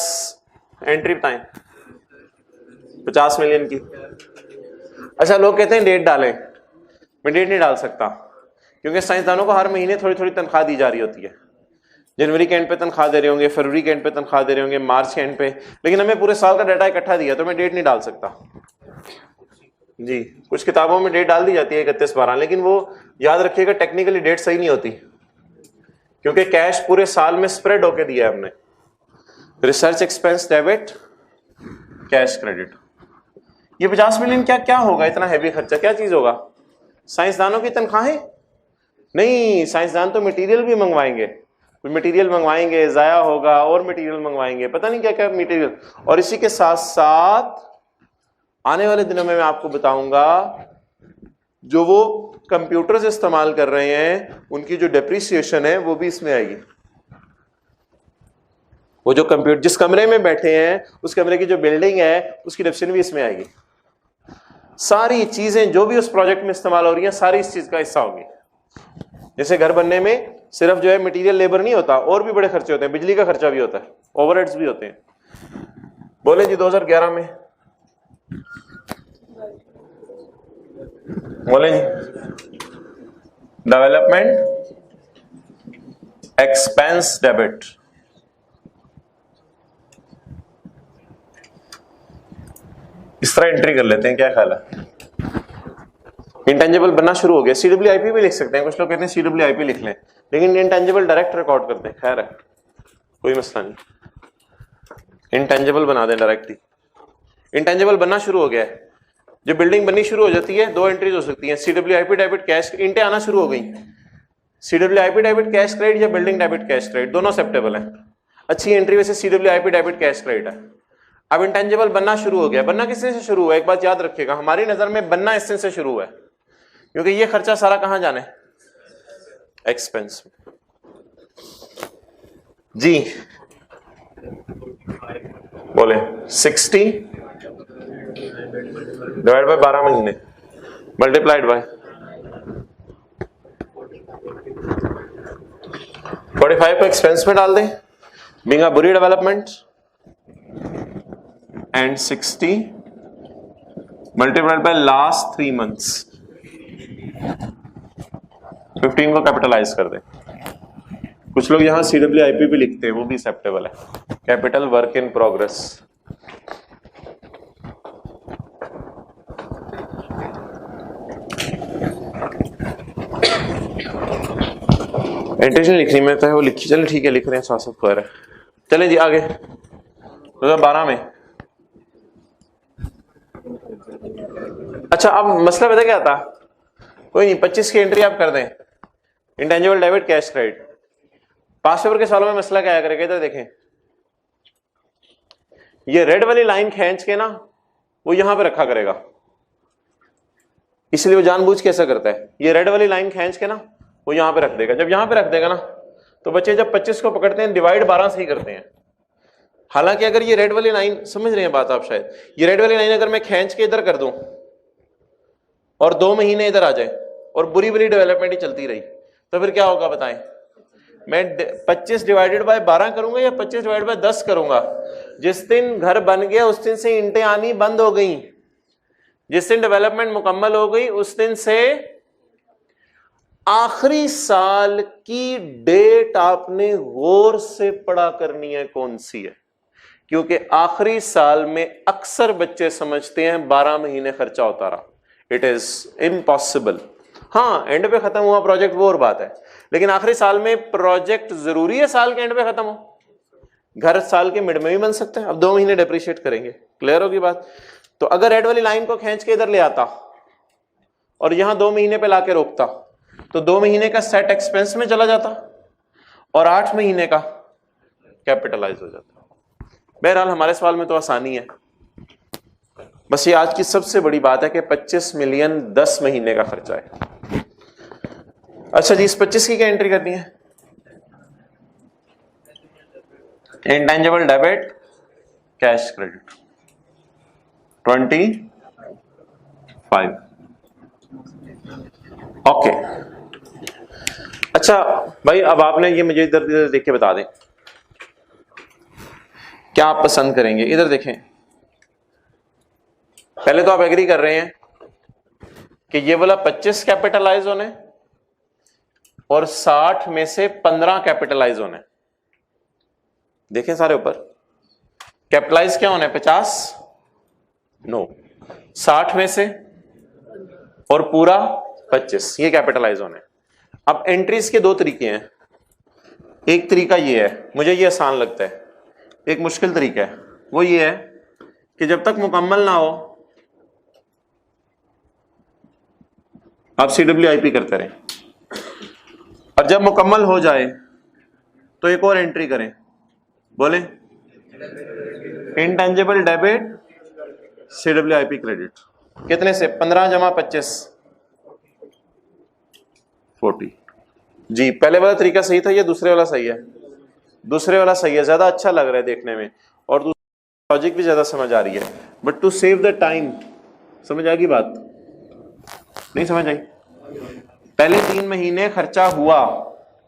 एंट्री बताएं 50 मिलियन की। अच्छा लोग कहते हैं डेट डालें, मैं डेट नहीं डाल सकता क्योंकि साइंसदानों को हर महीने थोड़ी थोड़ी तनख्वाह दी जा रही होती है। जनवरी के एंड पे तनख्वाह दे रहे होंगे, फरवरी के एंड पे तनख्वाह दे रहे होंगे, मार्च के एंड पे, लेकिन हमें पूरे साल का डाटा इकट्ठा दिया तो मैं डेट नहीं डाल सकता जी। कुछ किताबों में डेट डाल दी जाती है 31/12, लेकिन वो याद रखिएगा टेक्निकली डेट सही नहीं होती क्योंकि कैश पूरे साल में स्प्रेड होके दिया है हमने। Research expense debit, cash credit. ये 50 मिलियन क्या क्या होगा, इतना हैवी खर्चा क्या चीज होगा? साइंसदानों की तनख्वाहें नहीं, साइंसदान तो मटेरियल भी मंगवाएंगे, कुछ मटेरियल मंगवाएंगे, जाया होगा और मटेरियल मंगवाएंगे, पता नहीं क्या क्या मटेरियल। और इसी के साथ साथ आने वाले दिनों में मैं आपको बताऊंगा जो वो कंप्यूटर्स इस्तेमाल कर रहे हैं उनकी जो डेप्रिसिएशन है वो भी इसमें आएगी। वो जो कंप्यूटर जिस कमरे में बैठे हैं उस कमरे की जो बिल्डिंग है उसकी डेप्रिसिएशन भी इसमें आएगी। सारी चीजें जो भी उस प्रोजेक्ट में इस्तेमाल हो रही हैं सारी इस चीज का हिस्सा होगी। जैसे घर बनने में सिर्फ जो है मटेरियल लेबर नहीं होता, और भी बड़े खर्चे होते हैं, बिजली का खर्चा भी होता है, ओवरहेड्स भी होते हैं। बोले जी 2011 में बोले जी डेवलपमेंट एक्सपेंस डेबिट, इस तरह एंट्री कर लेते हैं, क्या ख्याल है? इंटेंजिबल बनना शुरू हो गया। CWIP भी लिख सकते हैं, कुछ लोग कहते हैं CWIP लिख लें, लेकिन इंटेंजिबल डायरेक्ट रिकॉर्ड करते हैं, खैर है कोई मसला नहीं, इंटेंजिबल बना दें डायरेक्टली। इंटेंजिबल बनना शुरू हो गया है, जो बिल्डिंग बननी शुरू हो जाती है 2 एंट्रीज हो सकती हैं, CWIP डेबिट कैश, इंटें आना शुरू हो गई, CWIP डेबिट कैश क्रेडिट या बिल्डिंग डेबिट कैश क्रेडिट दोनों एक्सेप्टेबल है। अच्छी एंट्री वैसे CWIP डेबिट कैश क्रेडिट है। अब इंटेंजिबल बनना शुरू हो गया। बनना किससे से शुरू हुआ? एक बात याद रखिएगा, हमारी नजर में बनना इससे से शुरू हुआ है क्योंकि ये खर्चा सारा कहां जाना है? एक्सपेंस में जी। बोले 60 डिवाइड बाय 12 महीने मल्टीप्लाइड बाय 45 को एक्सपेंस में डाल दें, बीइंग अ बुरी development, and 60 multiplied by last 3 months, 15 को कैपिटलाइज कर दें। कुछ लोग यहां CWIP भी लिखते हैं, वो भी एक्सेप्टेबल है, capital work in progress. Intention लिखनी में तो वो लिखी, चले ठीक है लिख रहे हैं, साथ साथ है। चले जी आगे 2012 में। अच्छा अब मसला पता क्या था? कोई नहीं, 25 की एंट्री आप कर दें, इंटेंजिबल डेबिट कैश क्रेडिट। पास पेपर के सवालों में मसला क्या आया करेगा, इधर देखें, ये रेड वाली लाइन खींच के ना वो यहां पे रखा करेगा, इसलिए वो जानबूझ के ऐसा करता है, ये रेड वाली लाइन खींच के ना वो यहां पे रख देगा। जब यहां पे रख देगा ना तो बच्चे जब 25 को पकड़ते हैं डिवाइड 12 से ही करते हैं। हालांकि अगर ये रेड वाली लाइन, समझ रहे हैं बात आप शायद, ये रेड वाली लाइन अगर मैं खींच के इधर कर दूं और 2 महीने इधर आ जाए और बुरी बुरी डेवलपमेंट ही चलती रही तो फिर क्या होगा बताएं? मैं 25 डिवाइडेड बाय 12 करूंगा या 25 डिवाइडेड बाय 10 करूंगा? जिस दिन घर बन गया उस दिन से इंटें आनी बंद हो गई, जिस दिन डेवलपमेंट मुकम्मल हो गई उस दिन से आखिरी साल की डेट आपने गौर से पढ़ा करनी है कौन सी है, क्योंकि आखिरी साल में अक्सर बच्चे समझते हैं 12 महीने खर्चा होता रहा। It is impossible. हाँ एंड पे खत्म हुआ प्रोजेक्ट वो और बात है, लेकिन आखिरी साल में प्रोजेक्ट जरूरी है साल के एंड पे खत्म हो? घर साल के मिड में भी बन सकते हैं। अब 2 महीने डेप्रिशिएट करेंगे, क्लियर होगी बात? तो अगर रेड वाली लाइन को खींच के इधर ले आता और यहां 2 महीने पे लाके रोकता तो 2 महीने का सेट एक्सपेंस में चला जाता और 8 महीने का कैपिटलाइज हो जाता। बहरहाल हमारे सवाल में तो आसानी है, बस ये आज की सबसे बड़ी बात है कि 25 मिलियन 10 महीने का खर्चा है। अच्छा जी, इस 25 की क्या एंट्री करनी है? Intangible debit cash credit 25। Okay. अच्छा भाई, अब आपने ये मुझे इधर इधर देख के बता दें क्या आप पसंद करेंगे। इधर देखें, पहले तो आप एग्री कर रहे हैं कि ये वाला 25 कैपिटलाइज होने और 60 में से 15 कैपिटलाइज होने। देखें सारे ऊपर, कैपिटलाइज क्या होने? 50 नो, 60 में से और पूरा 25, ये कैपिटलाइज होने। अब एंट्रीज के दो तरीके हैं। एक तरीका ये है, मुझे ये आसान लगता है। एक मुश्किल तरीका है, वो ये है कि जब तक मुकम्मल ना हो आप CWIP करते रहें, और जब मुकम्मल हो जाए तो एक और एंट्री करें। बोले, इंटेंजिबल डेबिट CWIP क्रेडिट कितने से? 15 जमा 25 40। जी, पहले वाला तरीका सही था, ये दूसरे वाला सही है? दूसरे वाला सही है, ज्यादा अच्छा लग रहा है देखने में और लॉजिक भी ज्यादा समझ आ रही है। But to save the time, समझ आ गई बात? नहीं समझ आई? पहले 3 महीने खर्चा हुआ,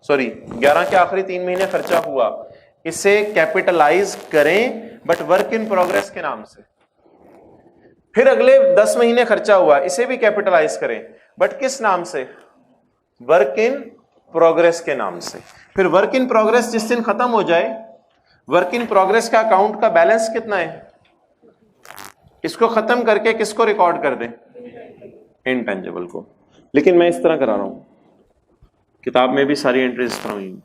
सॉरी 11 के आखिरी 3 महीने खर्चा हुआ, इसे कैपिटलाइज करें बट वर्क इन प्रोग्रेस के नाम से। फिर अगले 10 महीने खर्चा हुआ, इसे भी कैपिटलाइज करें बट किस नाम से? वर्क इन प्रोग्रेस के नाम से। फिर वर्क इन प्रोग्रेस जिस दिन खत्म हो जाए, वर्क इन प्रोग्रेस का अकाउंट का बैलेंस कितना है, इसको खत्म करके किसको रिकॉर्ड कर दें? इंटेंजिबल को। लेकिन मैं इस तरह करा रहा हूं, किताब में भी सारी एंट्रीज इस तरह हुई,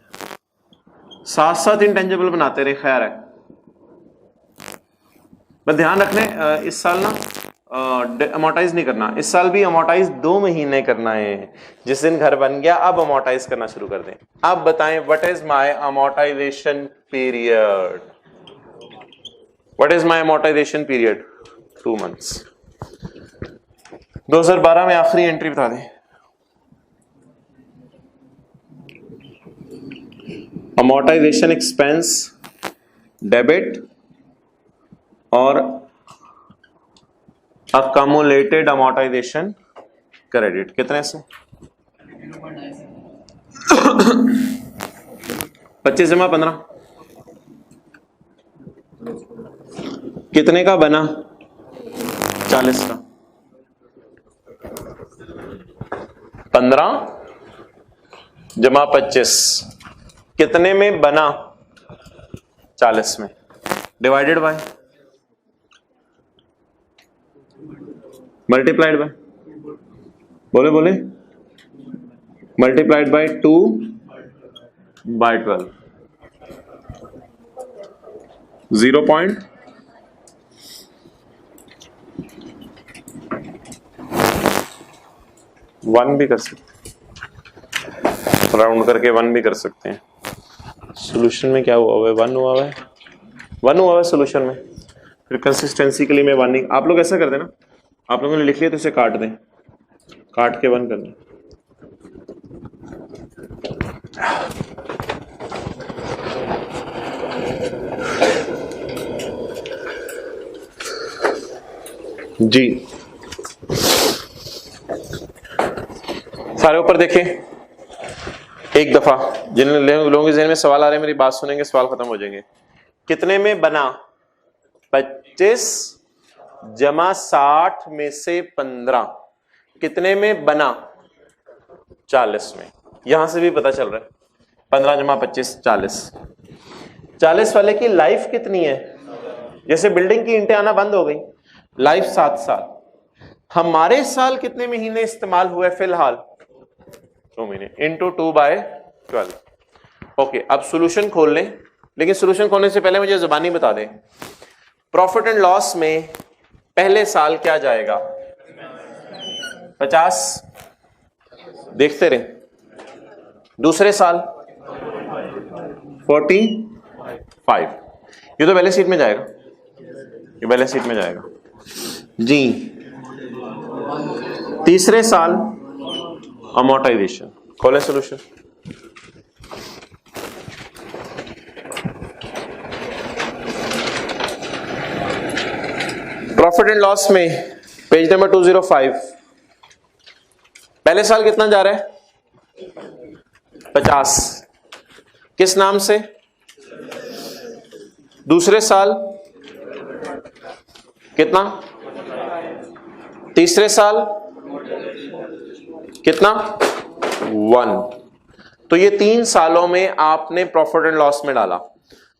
साथ साथ इंटेंजिबल बनाते रहे। खैर है, बस ध्यान रखने इस साल ना अमोर्टाइज नहीं करना। इस साल भी अमोर्टाइज 2 महीने करना है। जिस दिन घर बन गया अब अमोर्टाइज करना शुरू कर दें। अब बताएं, what is my amortisation period? What is my amortisation period? 2 months. 2012 में आखिरी एंट्री बता दें। अमोर्टाइजेशन एक्सपेंस डेबिट और अकमुलेटेड अमोर्टाइजेशन क्रेडिट कितने से? 25 जमा 15 कितने का बना? 40 का। 15 जमा 25 कितने में बना? 40 में। डिवाइडेड बाय, मल्टीप्लाइड बाय, बोले बोले, मल्टीप्लाइड बाय 2/12, 0.1 भी कर सकते हैं, राउंड करके 1 भी कर सकते हैं। सॉल्यूशन में क्या हुआ हुआ है? 1 हुआ हुआ है, 1 हुआ हुआ है सॉल्यूशन में। फिर कंसिस्टेंसी के लिए मैं 1 नहीं, आप लोग ऐसा कर देना, आप लोगों ने लिख लिया तो इसे काट दें, काट के 1 कर दें। जी सारे ऊपर देखें एक दफा। जिन लोगों के ज़हन में सवाल आ रहे हैं मेरी बात सुनेंगे, सवाल खत्म हो जाएंगे। कितने में बना? 25 जमा 60 में से 15 कितने में बना? 40 में। यहां से भी पता चल रहा है 15 जमा 25 40। 40 वाले की लाइफ कितनी है? जैसे बिल्डिंग की ईंटें आना बंद हो गई, लाइफ 7 साल। हमारे साल कितने महीने इस्तेमाल हुए फिलहाल? 2 महीने इंटू 2/12। ओके, अब सॉल्यूशन खोल लें, लेकिन सॉल्यूशन खोलने से पहले मुझे जुबानी बता दें, प्रॉफिट एंड लॉस में पहले साल क्या जाएगा? 50, देखते रहे। दूसरे साल 45, ये तो बैलेंस शीट में जाएगा, ये बैलेंस शीट में जाएगा जी। तीसरे साल अमोर्टाइजेशन खोलें सोल्यूशन। प्रॉफिट एंड लॉस में पेज नंबर 205, पहले साल कितना जा रहा है? 50। किस नाम से? दूसरे साल कितना? तीसरे साल कितना? 1। तो ये 3 सालों में आपने प्रॉफिट एंड लॉस में डाला।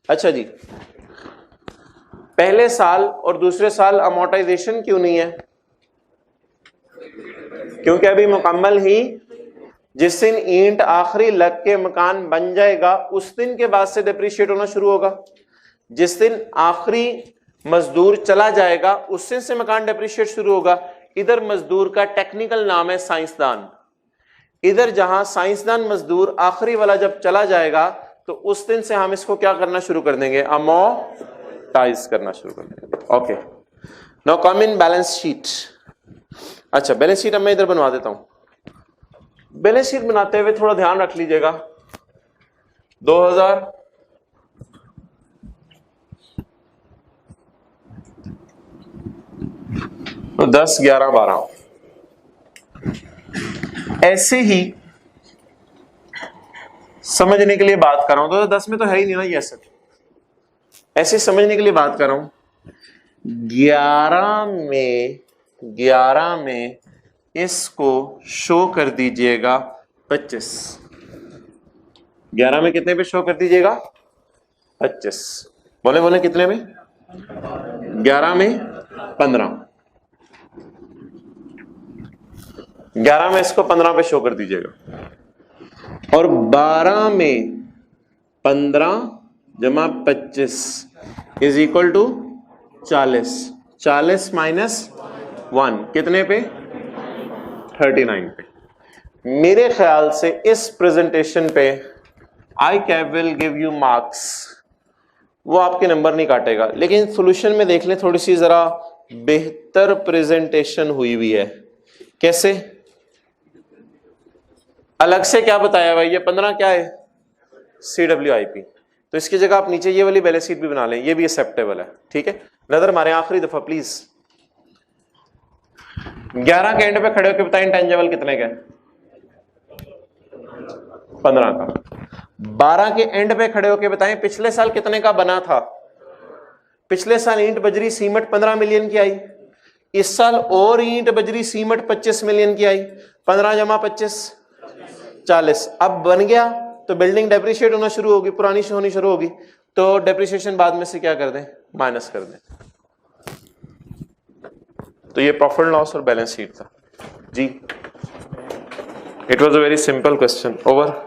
अच्छा जी, पहले साल और दूसरे साल अमोर्टाइजेशन क्यों नहीं है? क्योंकि अभी मुकम्मल ही जिस दिन ईंट आखिरी लग के मकान बन जाएगा उस दिन के बाद से डिप्रिशिएट होना शुरू होगा। जिस दिन आखिरी मजदूर चला जाएगा उस दिन से मकान डिप्रिशिएट शुरू होगा। इधर मजदूर का टेक्निकल नाम है साइंसदान। इधर जहां साइंसदान मजदूर आखिरी वाला जब चला जाएगा तो उस दिन से हम इसको क्या करना शुरू कर देंगे? अमोर्टाइज करना शुरू कर देंगे। Okay, now come in balance sheet. अच्छा, बैलेंस शीट अब मैं इधर बनवा देता हूं। बैलेंस शीट बनाते हुए थोड़ा ध्यान रख लीजिएगा, 2010, 11, 12 ऐसे ही समझने के लिए बात कर रहा हूं। 2010 में तो है ही नहीं ना ये सब, ऐसे समझने के लिए बात कर रहा हूं। 11 में इसको शो कर दीजिएगा 25। 11 में कितने पे शो कर दीजिएगा? 25। बोले बोले कितने में? 11 में 15। 11 में इसको 15 पे शो कर दीजिएगा। और 12 में 15 जमा 25 इज इक्वल टू 40। 40 माइनस 1 कितने पे? 39 पे। मेरे ख्याल से इस प्रेजेंटेशन पे I cap will give you marks, वो आपके नंबर नहीं काटेगा। लेकिन सॉल्यूशन में देख लें, थोड़ी सी जरा बेहतर प्रेजेंटेशन हुई हुई है। कैसे? अलग से क्या बताया भाई? ये 15 क्या है? CWIP। तो इसकी जगह आप नीचे ये वाली बैलेंस शीट भी बना लें, ये भी एक्सेप्टेबल है। ठीक है, नजर मारे आखिरी दफा प्लीज। 11 के एंड पे खड़े होकर बताएं इंटेंजिबल कितने का? 15 का। 12 के एंड पे खड़े होकर बताएं पिछले साल कितने का बना था? पिछले साल ईंट बजरी सीमेंट 15 मिलियन की आई। इस साल और ईंट बजरी सीमेंट 25 मिलियन की आई। 15 जमा 25 40। अब बन गया तो बिल्डिंग डेप्रिशिएट होना शुरू होगी, पुरानी होनी शुरू होगी। तो डेप्रिसिएशन बाद में से क्या कर दें? माइनस कर दें। तो ये प्रॉफिट लॉस और बैलेंस शीट था जी। It was a very simple question. Over.